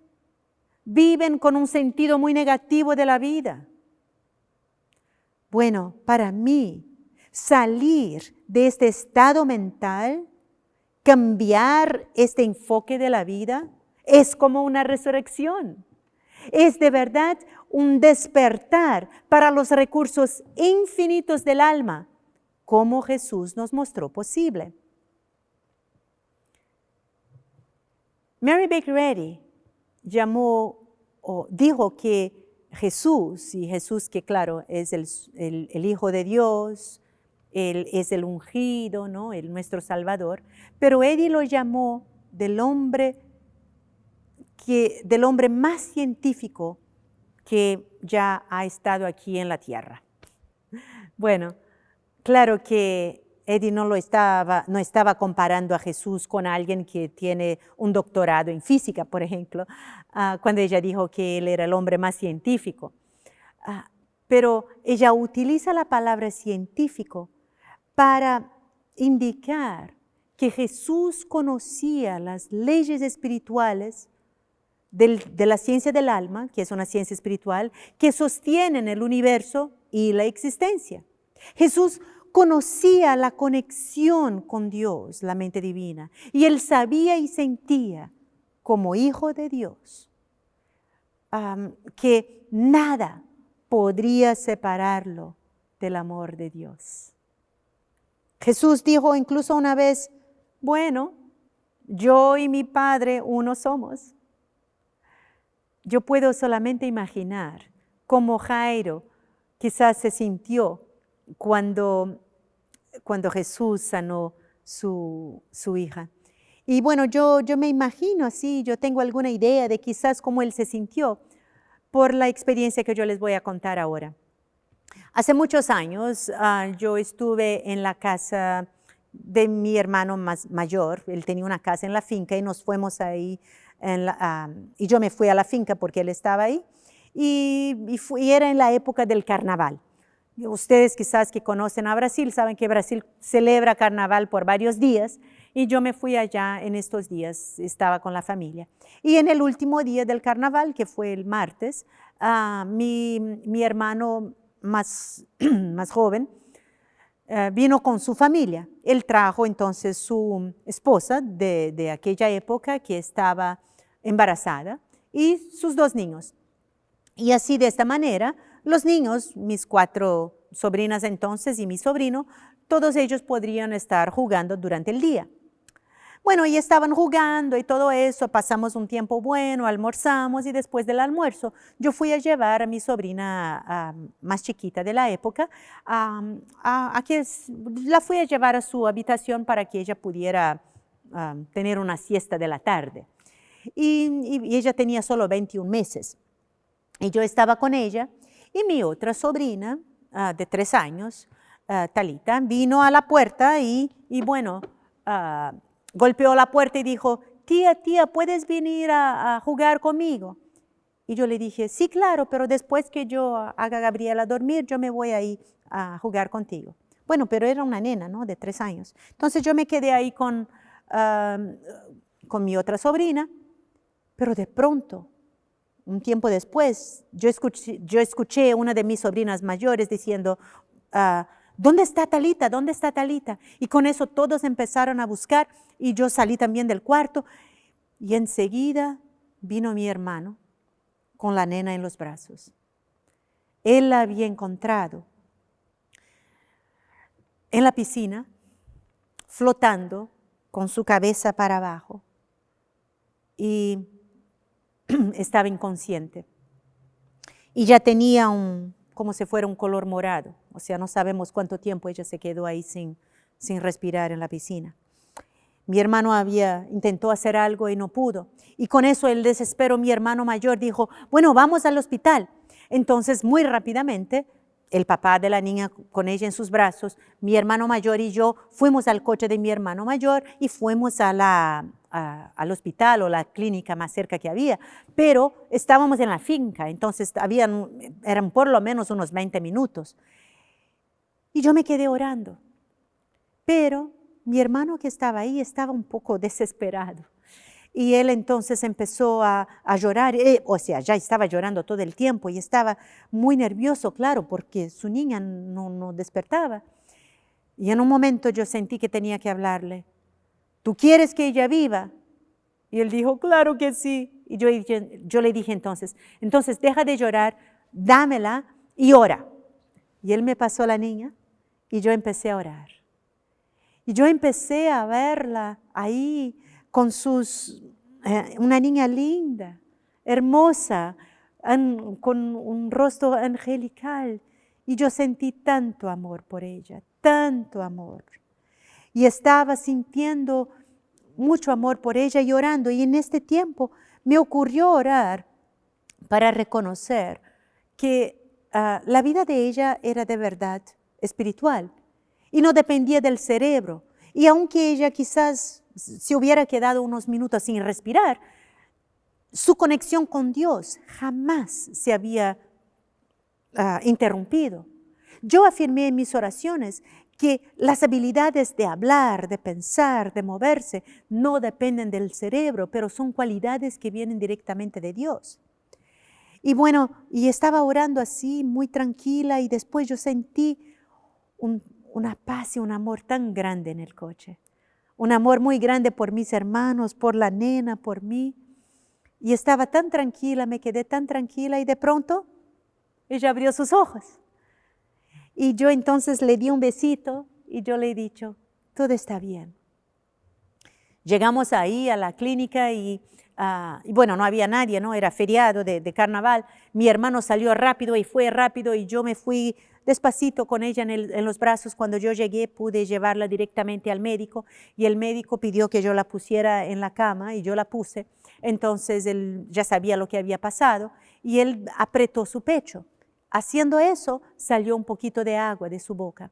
viven con un sentido muy negativo de la vida. Bueno, para mí, salir de este estado mental, cambiar este enfoque de la vida, es como una resurrección. Es de verdad un despertar para los recursos infinitos del alma, como Jesús nos mostró posible. Mary Baker Eddy dijo que Jesús, y Jesús que claro es el Hijo de Dios, Él es el ungido, ¿no? Nuestro Salvador, pero Eddy lo llamó del hombre más científico que ya ha estado aquí en la tierra. Bueno, claro que Eddy no estaba comparando a Jesús con alguien que tiene un doctorado en física, por ejemplo, cuando ella dijo que él era el hombre más científico. Pero ella utiliza la palabra científico para indicar que Jesús conocía las leyes espirituales de la ciencia del alma, que es una ciencia espiritual, que sostienen el universo y la existencia. Jesús conocía la conexión con Dios, la mente divina, y él sabía y sentía como hijo de Dios que nada podría separarlo del amor de Dios. Jesús dijo incluso una vez, bueno, yo y mi Padre uno somos. Yo puedo solamente imaginar cómo Jairo quizás se sintió cuando Jesús sanó su hija. Y bueno, yo me imagino así, yo tengo alguna idea de quizás cómo él se sintió por la experiencia que yo les voy a contar ahora. Hace muchos años yo estuve en la casa de mi hermano mayor. Él tenía una casa en la finca y nos fuimos ahí, y yo me fui a la finca porque él estaba ahí, y era en la época del carnaval. Ustedes quizás que conocen a Brasil saben que Brasil celebra carnaval por varios días, y yo me fui allá en estos días, estaba con la familia. Y en el último día del carnaval, que fue el martes, mi hermano más joven vino con su familia. Él trajo entonces su esposa de aquella época que estaba embarazada y sus 2 niños. Y así de esta manera, los niños, mis 4 sobrinas entonces y mi sobrino, todos ellos podrían estar jugando durante el día. Bueno, y estaban jugando y todo eso, pasamos un tiempo bueno, almorzamos y después del almuerzo yo fui a llevar a mi sobrina más chiquita de la época, la fui a llevar a su habitación para que ella pudiera tener una siesta de la tarde. Y ella tenía solo 21 meses. Y yo estaba con ella y mi otra sobrina de 3 años, Talita, vino a la puerta y bueno, golpeó la puerta y dijo, tía, ¿puedes venir a jugar conmigo? Y yo le dije, sí, claro, pero después que yo haga a Gabriela dormir, yo me voy ahí a jugar contigo. Bueno, pero era una nena, ¿no? De 3 años. Entonces yo me quedé ahí con mi otra sobrina, pero de pronto un tiempo después, yo escuché a una de mis sobrinas mayores diciendo, ¿dónde está Talita? ¿Dónde está Talita? Y con eso todos empezaron a buscar y yo salí también del cuarto y enseguida vino mi hermano con la nena en los brazos. Él la había encontrado en la piscina, flotando con su cabeza para abajo y estaba inconsciente. Y ya tenía como si fuera un color morado, o sea, no sabemos cuánto tiempo ella se quedó ahí sin respirar en la piscina. Mi hermano intentó hacer algo y no pudo. Y con eso el desespero, mi hermano mayor dijo, bueno, vamos al hospital. Entonces, muy rápidamente, el papá de la niña con ella en sus brazos, mi hermano mayor y yo fuimos al coche de mi hermano mayor y fuimos al hospital o la clínica más cerca que había. Pero estábamos en la finca, entonces eran por lo menos unos 20 minutos. Y yo me quedé orando. Pero mi hermano que estaba ahí estaba un poco desesperado. Y él entonces empezó a llorar, o sea, ya estaba llorando todo el tiempo y estaba muy nervioso, claro, porque su niña no despertaba. Y en un momento yo sentí que tenía que hablarle. ¿Tú quieres que ella viva? Y él dijo, claro que sí. Y yo le dije entonces deja de llorar, dámela y ora. Y él me pasó la niña y yo empecé a orar. Y yo empecé a verla ahí con una niña linda, hermosa, con un rostro angelical. Y yo sentí tanto amor por ella, tanto amor. Y estaba sintiendo mucho amor por ella y orando. Y en este tiempo me ocurrió orar para reconocer que la vida de ella era de verdad espiritual y no dependía del cerebro. Y aunque ella quizás se hubiera quedado unos minutos sin respirar, su conexión con Dios jamás se había interrumpido. Yo afirmé en mis oraciones que las habilidades de hablar, de pensar, de moverse, no dependen del cerebro, pero son cualidades que vienen directamente de Dios. Y bueno, y estaba orando así, muy tranquila, y después yo sentí una paz y un amor tan grande en el coche. Un amor muy grande por mis hermanos, por la nena, por mí. Y estaba tan tranquila, me quedé tan tranquila y de pronto ella abrió sus ojos. Y yo entonces le di un besito y yo le he dicho, todo está bien. Llegamos ahí a la clínica y bueno, no había nadie, ¿no? Era feriado de carnaval. Mi hermano salió rápido y fue rápido y yo me fui despacito con ella en los brazos. Cuando yo llegué pude llevarla directamente al médico y el médico pidió que yo la pusiera en la cama y yo la puse. Entonces él ya sabía lo que había pasado y él apretó su pecho. Haciendo eso salió un poquito de agua de su boca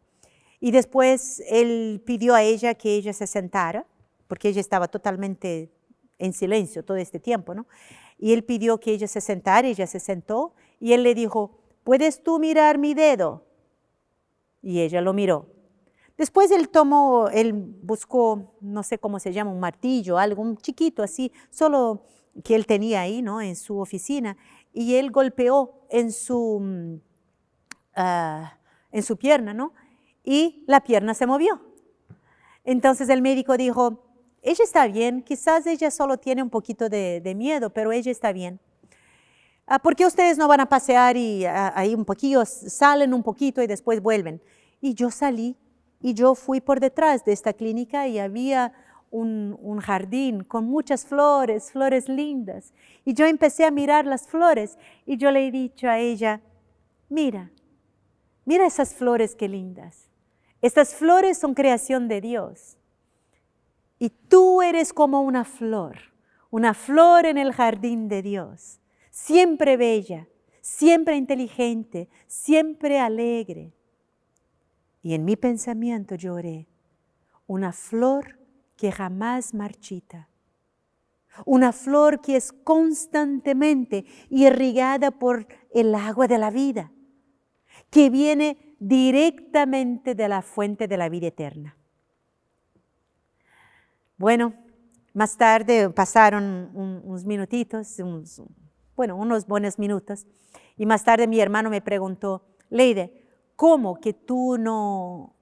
y después él pidió a ella que ella se sentara porque ella estaba totalmente en silencio todo este tiempo, ¿no? Y él pidió que ella se sentara, ella se sentó y él le dijo, ¿puedes tú mirar mi dedo? Y ella lo miró. Después él buscó, no sé cómo se llama, un martillo, algo, un chiquito así, solo que él tenía ahí, ¿no? En su oficina, y él golpeó en su pierna, ¿no? Y la pierna se movió. Entonces el médico dijo, ella está bien, quizás ella solo tiene un poquito de miedo, pero ella está bien. ¿Por qué ustedes no van a pasear y ahí un poquito, salen un poquito y después vuelven? Y yo salí y yo fui por detrás de esta clínica y había un jardín con muchas flores, flores lindas. Y yo empecé a mirar las flores y yo le he dicho a ella, mira esas flores qué lindas. Estas flores son creación de Dios. Y tú eres como una flor en el jardín de Dios. Siempre bella, siempre inteligente, siempre alegre. Y en mi pensamiento yo oré, una flor que jamás marchita, una flor que es constantemente irrigada por el agua de la vida, que viene directamente de la fuente de la vida eterna. Bueno, más tarde pasaron unos minutitos, bueno, unos buenos minutos. Y más tarde mi hermano me preguntó, Leide, ¿cómo que tú no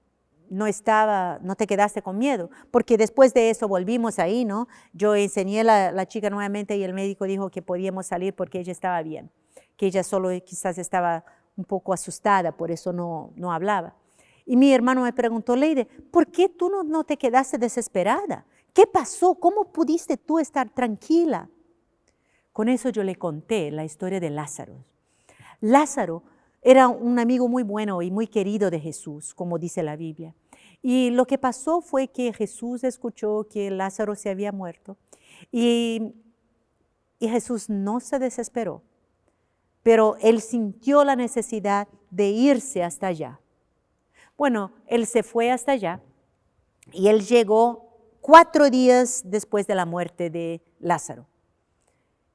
te quedaste con miedo? Porque después de eso volvimos ahí, ¿no? Yo enseñé a la chica nuevamente y el médico dijo que podíamos salir porque ella estaba bien, que ella solo quizás estaba un poco asustada, por eso no hablaba. Y mi hermano me preguntó, Leide, ¿por qué tú no te quedaste desesperada? ¿Qué pasó? ¿Cómo pudiste tú estar tranquila? Con eso yo le conté la historia de Lázaro. Lázaro era un amigo muy bueno y muy querido de Jesús, como dice la Biblia. Y lo que pasó fue que Jesús escuchó que Lázaro se había muerto y Jesús no se desesperó, pero él sintió la necesidad de irse hasta allá. Bueno, él se fue hasta allá y él llegó 4 días después de la muerte de Lázaro.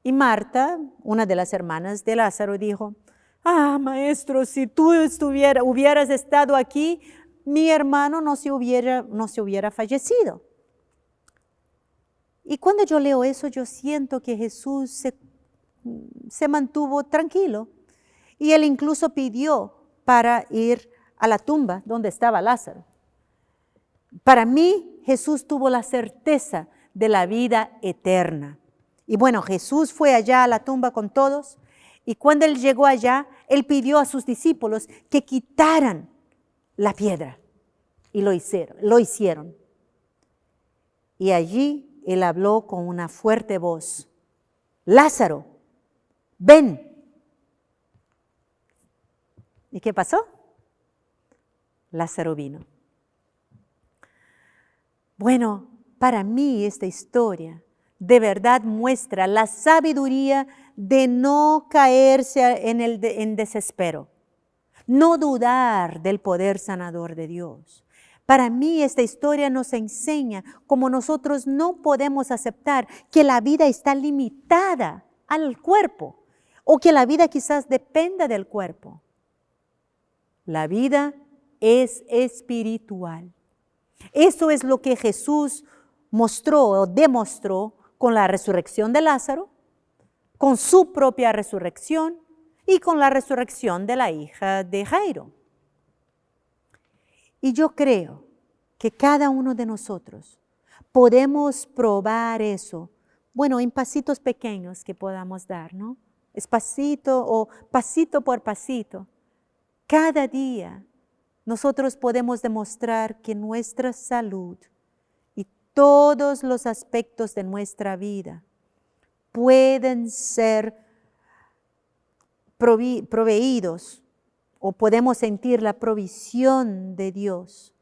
Y Marta, una de las hermanas de Lázaro, dijo, maestro, si tú hubieras estado aquí, mi hermano no se hubiera fallecido. Y cuando yo leo eso, yo siento que Jesús se mantuvo tranquilo. Y él incluso pidió para ir a la tumba donde estaba Lázaro. Para mí, Jesús tuvo la certeza de la vida eterna. Y bueno, Jesús fue allá a la tumba con todos. Y cuando él llegó allá, él pidió a sus discípulos que quitaran la piedra. Y lo hicieron. Y allí él habló con una fuerte voz. Lázaro, ven. ¿Y qué pasó? Lázaro vino. Bueno, para mí esta historia de verdad muestra la sabiduría de no caerse en desespero, no dudar del poder sanador de Dios. Para mí esta historia nos enseña cómo nosotros no podemos aceptar que la vida está limitada al cuerpo o que la vida quizás dependa del cuerpo. La vida es espiritual. Eso es lo que Jesús mostró o demostró con la resurrección de Lázaro, con su propia resurrección y con la resurrección de la hija de Jairo. Y yo creo que cada uno de nosotros podemos probar eso, bueno, en pasitos pequeños que podamos dar, ¿no? Despacito o pasito por pasito. Cada día nosotros podemos demostrar que nuestra salud y todos los aspectos de nuestra vida pueden ser proveídos o podemos sentir la provisión de Dios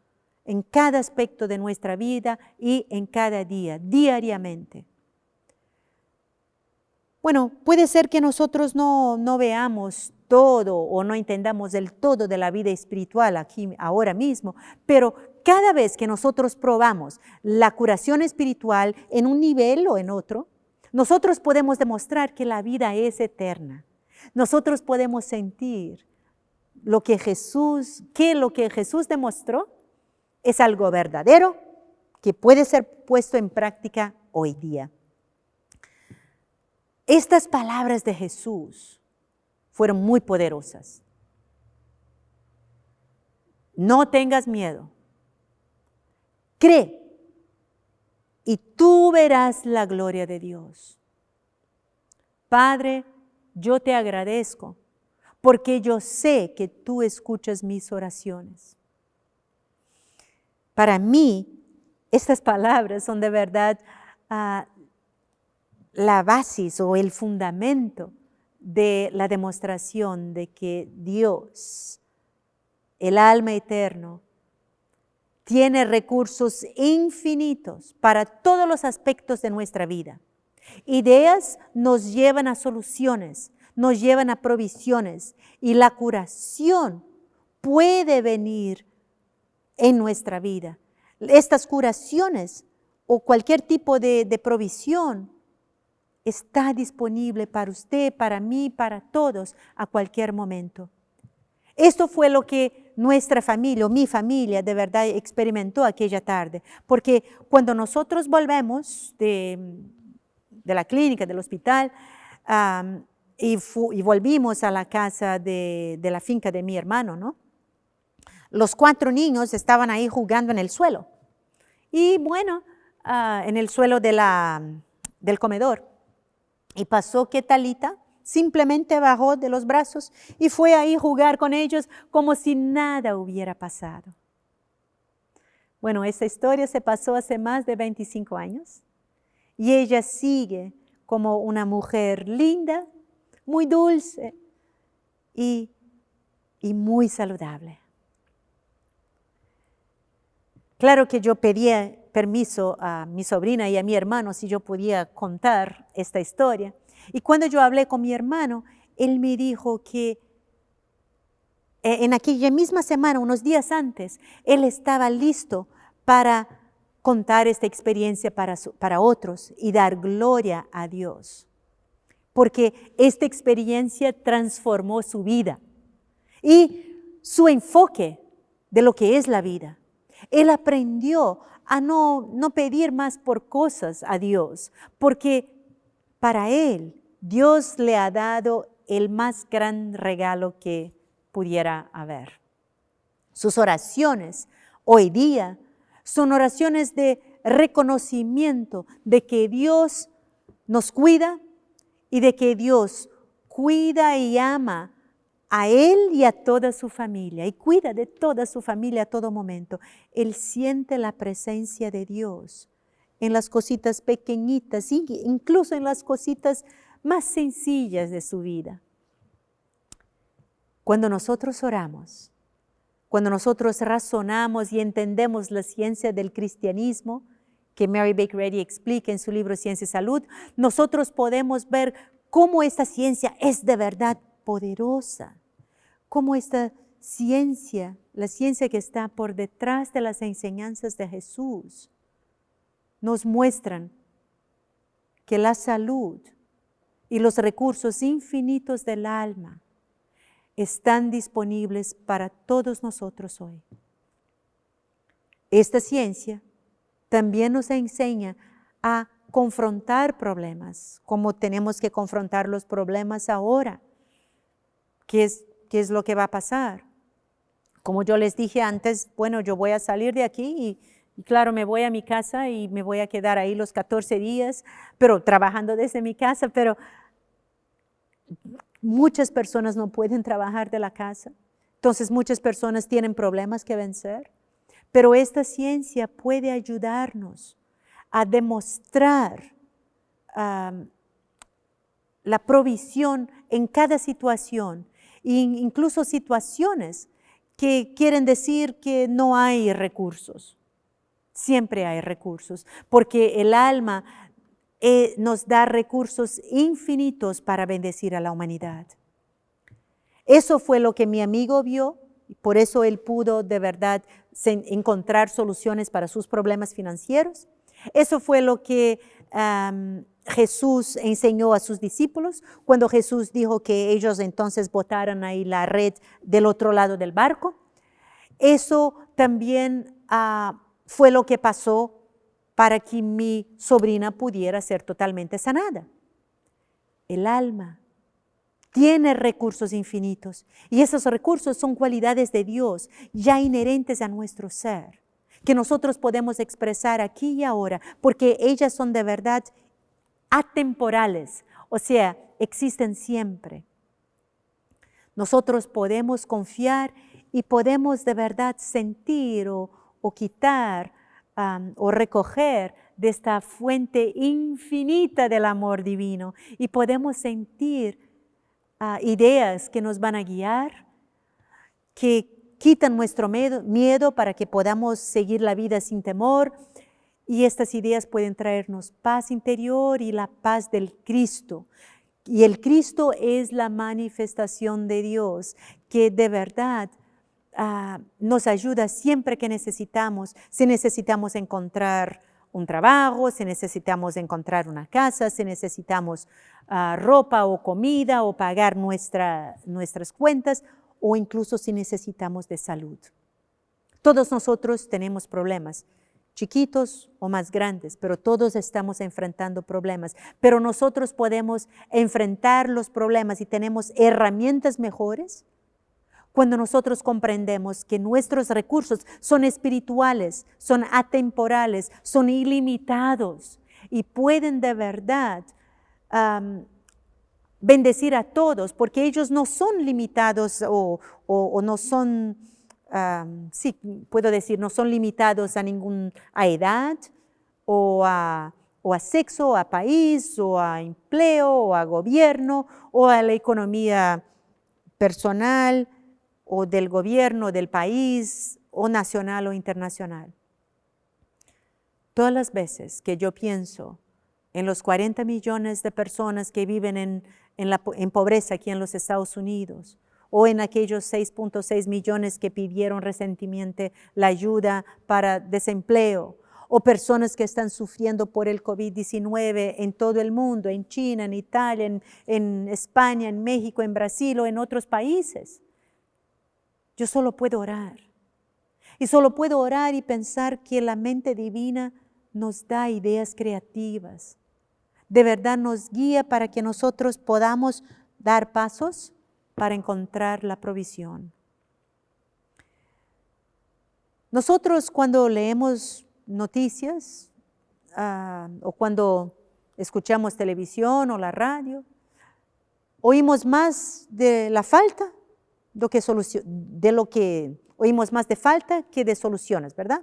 en cada aspecto de nuestra vida y en cada día, diariamente. Bueno, puede ser que nosotros no veamos todo o no entendamos del todo de la vida espiritual aquí, ahora mismo, pero cada vez que nosotros probamos la curación espiritual en un nivel o en otro, nosotros podemos demostrar que la vida es eterna. Nosotros podemos sentir lo que Jesús demostró es algo verdadero que puede ser puesto en práctica hoy día. Estas palabras de Jesús fueron muy poderosas. No tengas miedo. Cree y tú verás la gloria de Dios. Padre, yo te agradezco porque yo sé que tú escuchas mis oraciones. Para mí, estas palabras son de verdad la base o el fundamento de la demostración de que Dios, el alma eterno, tiene recursos infinitos para todos los aspectos de nuestra vida. Ideas nos llevan a soluciones, nos llevan a provisiones y la curación puede venir en nuestra vida. Estas curaciones o cualquier tipo de provisión está disponible para usted, para mí, para todos a cualquier momento. Esto fue lo que nuestra familia o mi familia de verdad experimentó aquella tarde, porque cuando nosotros volvemos de la clínica, del hospital, y volvimos a la casa de la finca de mi hermano, ¿no? Los 4 niños estaban ahí jugando en el suelo. Y bueno, en el suelo del comedor. Y pasó que Talita simplemente bajó de los brazos y fue ahí jugar con ellos como si nada hubiera pasado. Bueno, esta historia se pasó hace más de 25 años y ella sigue como una mujer linda, muy dulce y muy saludable. Claro que yo pedía permiso a mi sobrina y a mi hermano si yo podía contar esta historia. Y cuando yo hablé con mi hermano, él me dijo que en aquella misma semana, unos días antes, él estaba listo para contar esta experiencia para otros y dar gloria a Dios. Porque esta experiencia transformó su vida y su enfoque de lo que es la vida. Él aprendió a no pedir más por cosas a Dios, porque para él Dios le ha dado el más gran regalo que pudiera haber. Sus oraciones hoy día son oraciones de reconocimiento de que Dios nos cuida y de que Dios cuida y ama a él y a toda su familia, y cuida de toda su familia a todo momento. Él siente la presencia de Dios en las cositas pequeñitas, incluso en las cositas más sencillas de su vida. Cuando nosotros oramos, cuando nosotros razonamos y entendemos la ciencia del cristianismo, que Mary Baker Eddy explica en su libro Ciencia y Salud, nosotros podemos ver cómo esta ciencia es de verdad poderosa, cómo esta ciencia, la ciencia que está por detrás de las enseñanzas de Jesús, nos muestran que la salud y los recursos infinitos del alma están disponibles para todos nosotros hoy. Esta ciencia también nos enseña a confrontar problemas, como tenemos que confrontar los problemas ahora. ¿Qué es lo que va a pasar? Como yo les dije antes, bueno, yo voy a salir de aquí y claro, me voy a mi casa y me voy a quedar ahí los 14 días, pero trabajando desde mi casa, pero muchas personas no pueden trabajar de la casa. Entonces muchas personas tienen problemas que vencer, pero esta ciencia puede ayudarnos a demostrar la provisión en cada situación, e incluso situaciones que quieren decir que no hay recursos. Siempre hay recursos, porque el alma nos da recursos infinitos para bendecir a la humanidad. Eso fue lo que mi amigo vio, y por eso él pudo de verdad encontrar soluciones para sus problemas financieros. Eso fue lo que Jesús enseñó a sus discípulos cuando Jesús dijo que ellos entonces botaran ahí la red del otro lado del barco. Eso también fue lo que pasó para que mi sobrina pudiera ser totalmente sanada. El alma tiene recursos infinitos y esos recursos son cualidades de Dios ya inherentes a nuestro ser, que nosotros podemos expresar aquí y ahora, porque ellas son de verdad atemporales, o sea, existen siempre. Nosotros podemos confiar y podemos de verdad sentir o quitar o recoger de esta fuente infinita del amor divino y podemos sentir ideas que nos van a guiar, que quitan nuestro miedo para que podamos seguir la vida sin temor, y estas ideas pueden traernos paz interior y la paz del Cristo. Y el Cristo es la manifestación de Dios que de verdad nos ayuda siempre que necesitamos. Si necesitamos encontrar un trabajo, si necesitamos encontrar una casa, si necesitamos ropa o comida o pagar nuestras cuentas, o incluso si necesitamos de salud. Todos nosotros tenemos problemas chiquitos o más grandes, pero todos estamos enfrentando problemas. Pero nosotros podemos enfrentar los problemas y tenemos herramientas mejores cuando nosotros comprendemos que nuestros recursos son espirituales, son atemporales, son ilimitados y pueden de verdad bendecir a todos, porque ellos no son limitados o no son, sí, puedo decir, no son limitados a edad o a sexo, o a país, o a empleo, o a gobierno, o a la economía personal, o del gobierno, del país, o nacional o internacional. Todas las veces que yo pienso en los 40 millones de personas que viven en pobreza aquí en los Estados Unidos, o en aquellos 6.6 millones que pidieron recientemente la ayuda para desempleo, o personas que están sufriendo por el COVID-19 en todo el mundo, en China, en Italia, en España, en México, en Brasil o en otros países. Yo solo puedo orar. Y solo puedo orar y pensar que la mente divina nos da ideas creativas. De verdad nos guía para que nosotros podamos dar pasos para encontrar la provisión. Nosotros cuando leemos noticias o cuando escuchamos televisión o la radio, oímos más de la falta oímos más de falta que de soluciones, ¿verdad?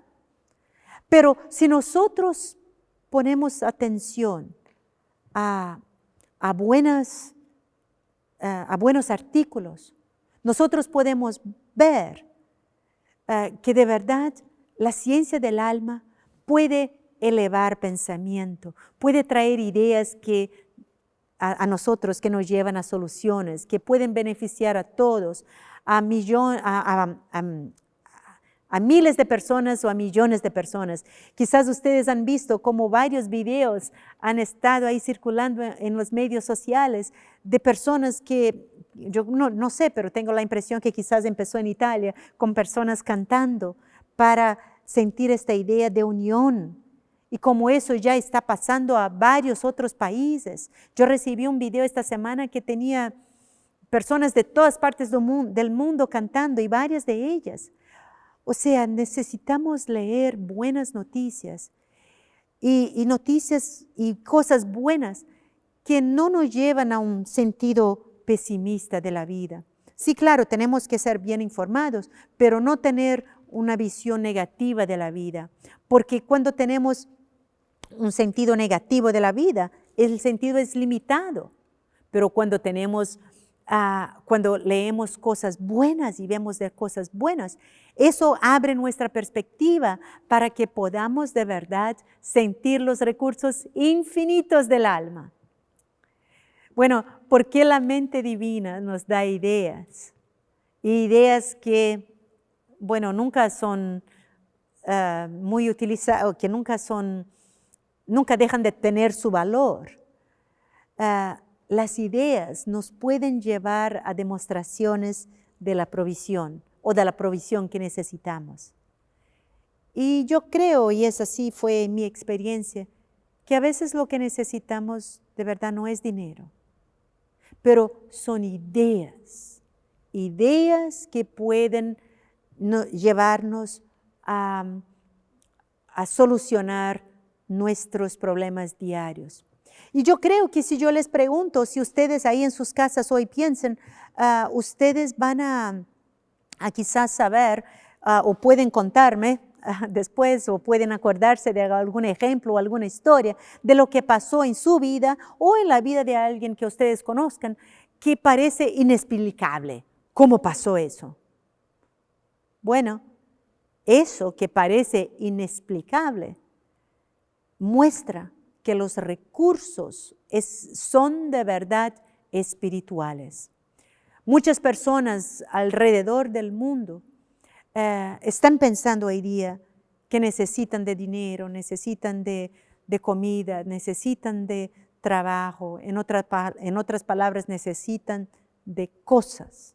Pero si nosotros ponemos atención a buenos artículos, nosotros podemos ver que de verdad la ciencia del alma puede elevar pensamiento, puede traer ideas a nosotros que nos llevan a soluciones, que pueden beneficiar a todos, a miles de personas o a millones de personas. Quizás ustedes han visto como varios videos han estado ahí circulando en los medios sociales de personas que, yo no sé, pero tengo la impresión que quizás empezó en Italia con personas cantando para sentir esta idea de unión. Y como eso ya está pasando a varios otros países. Yo recibí un video esta semana que tenía personas de todas partes del mundo cantando y varias de ellas. O sea, necesitamos leer buenas noticias y noticias y cosas buenas que no nos llevan a un sentido pesimista de la vida. Sí, claro, tenemos que ser bien informados, pero no tener una visión negativa de la vida, porque cuando tenemos un sentido negativo de la vida, el sentido es limitado, pero cuando leemos cosas buenas y vemos de cosas buenas, eso abre nuestra perspectiva para que podamos de verdad sentir los recursos infinitos del alma. Bueno, ¿por qué la mente divina nos da ideas? Ideas que, bueno, nunca son muy utilizadas, que nunca dejan de tener su valor. Las ideas nos pueden llevar a demostraciones de la provisión o de la provisión que necesitamos. Y yo creo, y es así, fue mi experiencia, que a veces lo que necesitamos de verdad no es dinero, pero son ideas que pueden llevarnos a solucionar nuestros problemas diarios. Y yo creo que si yo les pregunto, si ustedes ahí en sus casas hoy piensan, ustedes van a quizás saber o pueden contarme después o pueden acordarse de algún ejemplo o alguna historia de lo que pasó en su vida o en la vida de alguien que ustedes conozcan que parece inexplicable. ¿Cómo pasó eso? Bueno, eso que parece inexplicable muestra que los recursos son de verdad espirituales. Muchas personas alrededor del mundo están pensando hoy día que necesitan de dinero, necesitan de comida, necesitan de trabajo, en otras palabras, necesitan de cosas.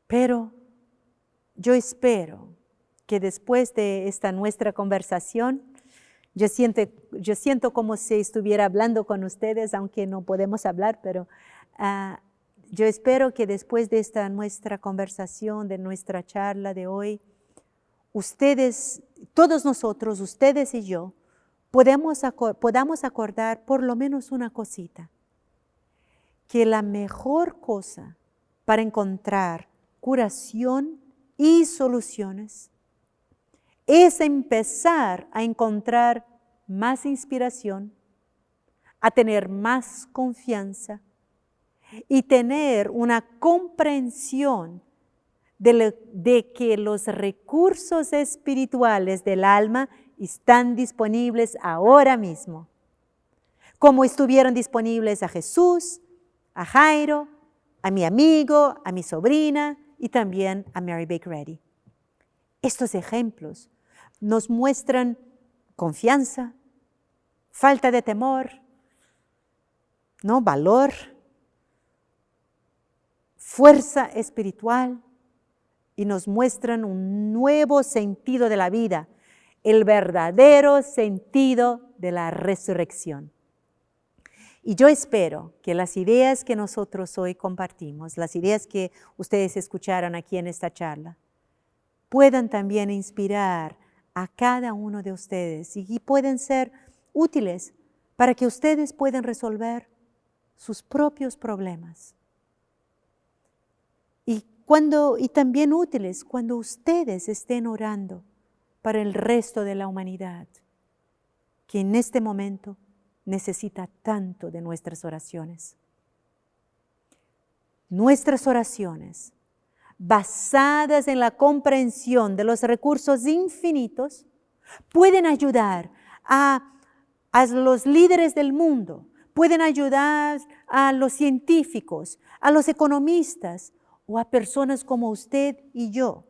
Pero yo espero que después de esta nuestra conversación, yo siento como si estuviera hablando con ustedes, aunque no podemos hablar, pero yo espero que después de esta nuestra conversación, de nuestra charla de hoy, ustedes, todos nosotros, ustedes y yo, podamos acordar por lo menos una cosita, que la mejor cosa para encontrar curación y soluciones es empezar a encontrar más inspiración, a tener más confianza y tener una comprensión de que los recursos espirituales del alma están disponibles ahora mismo, como estuvieron disponibles a Jesús, a Jairo, a mi amigo, a mi sobrina y también a Mary Baker Eddy. Estos ejemplos nos muestran confianza, falta de temor, ¿no? Valor, fuerza espiritual y nos muestran un nuevo sentido de la vida, el verdadero sentido de la resurrección. Y yo espero que las ideas que nosotros hoy compartimos, las ideas que ustedes escucharon aquí en esta charla, puedan también inspirar a cada uno de ustedes y pueden ser útiles para que ustedes puedan resolver sus propios problemas. Y también útiles cuando ustedes estén orando para el resto de la humanidad, que en este momento necesita tanto de nuestras oraciones. Nuestras oraciones, basadas en la comprensión de los recursos infinitos, pueden ayudar a los líderes del mundo, pueden ayudar a los científicos, a los economistas o a personas como usted y yo,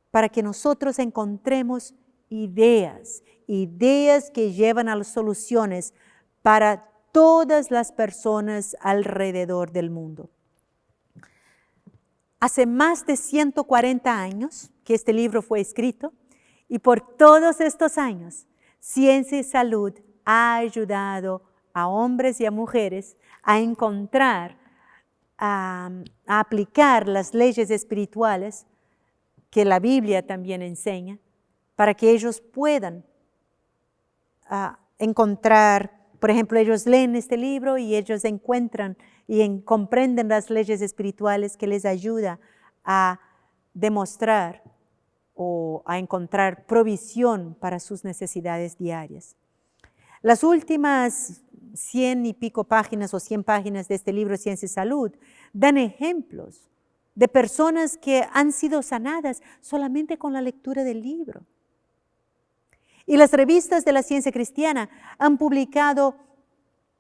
para que nosotros encontremos ideas que llevan a las soluciones para todas las personas alrededor del mundo. Hace más de 140 años que este libro fue escrito y por todos estos años, Ciencia y Salud ha ayudado a hombres y a mujeres a encontrar, a aplicar las leyes espirituales que la Biblia también enseña, para que ellos puedan encontrar, por ejemplo, ellos leen este libro y ellos encuentran y comprenden las leyes espirituales que les ayuda a demostrar o a encontrar provisión para sus necesidades diarias. Las últimas 100 y pico páginas o 100 páginas de este libro, Ciencia y Salud, dan ejemplos de personas que han sido sanadas solamente con la lectura del libro. Y las revistas de la ciencia cristiana han publicado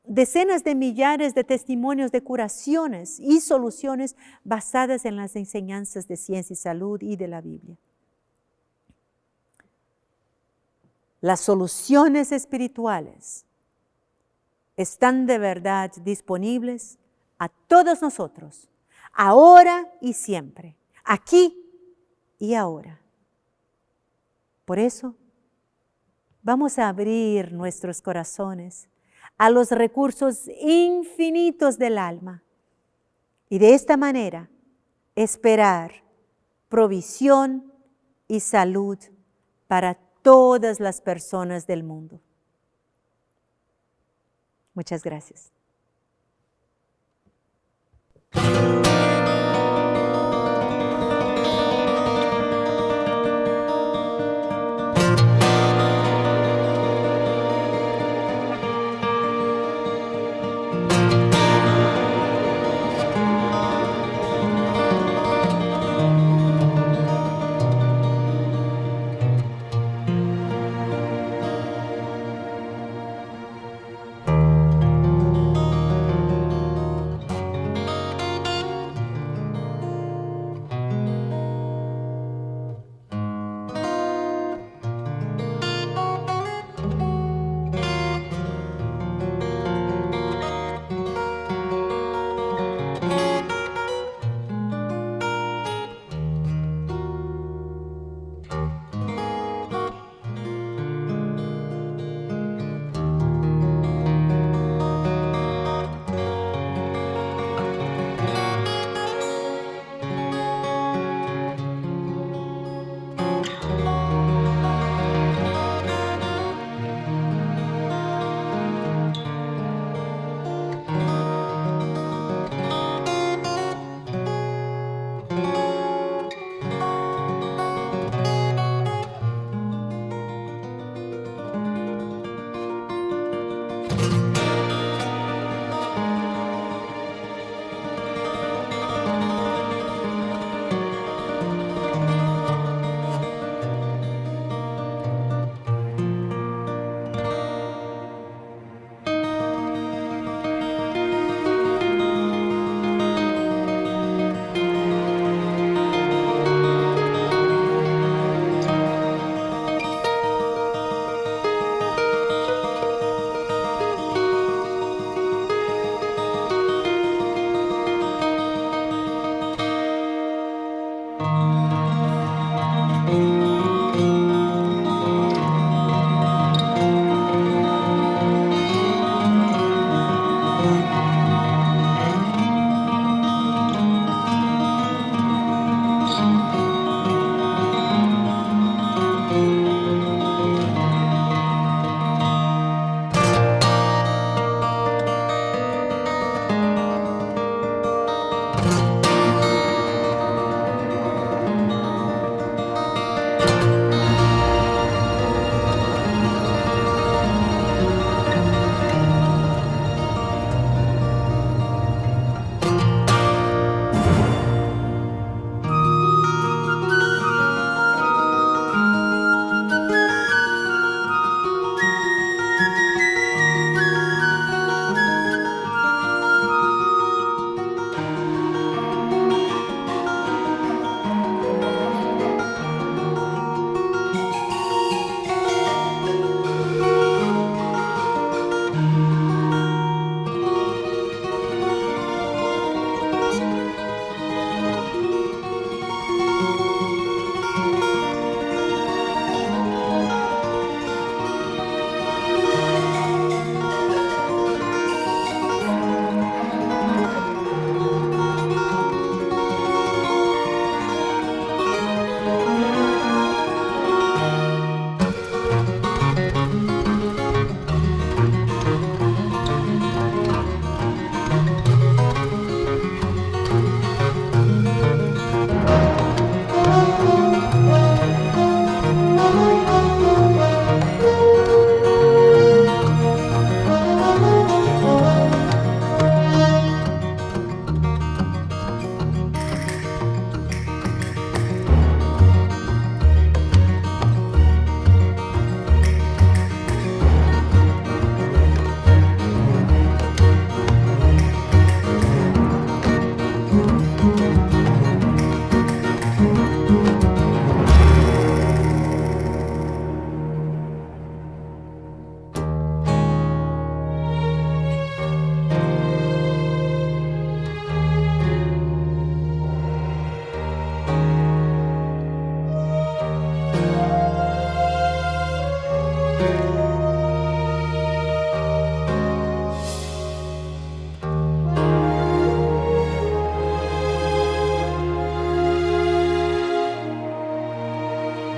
decenas de millares de testimonios de curaciones y soluciones basadas en las enseñanzas de ciencia y salud y de la Biblia. Las soluciones espirituales están de verdad disponibles a todos nosotros, ahora y siempre, aquí y ahora. Por eso, vamos a abrir nuestros corazones a los recursos infinitos del alma y de esta manera esperar provisión y salud para todas las personas del mundo. Muchas gracias.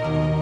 Amén.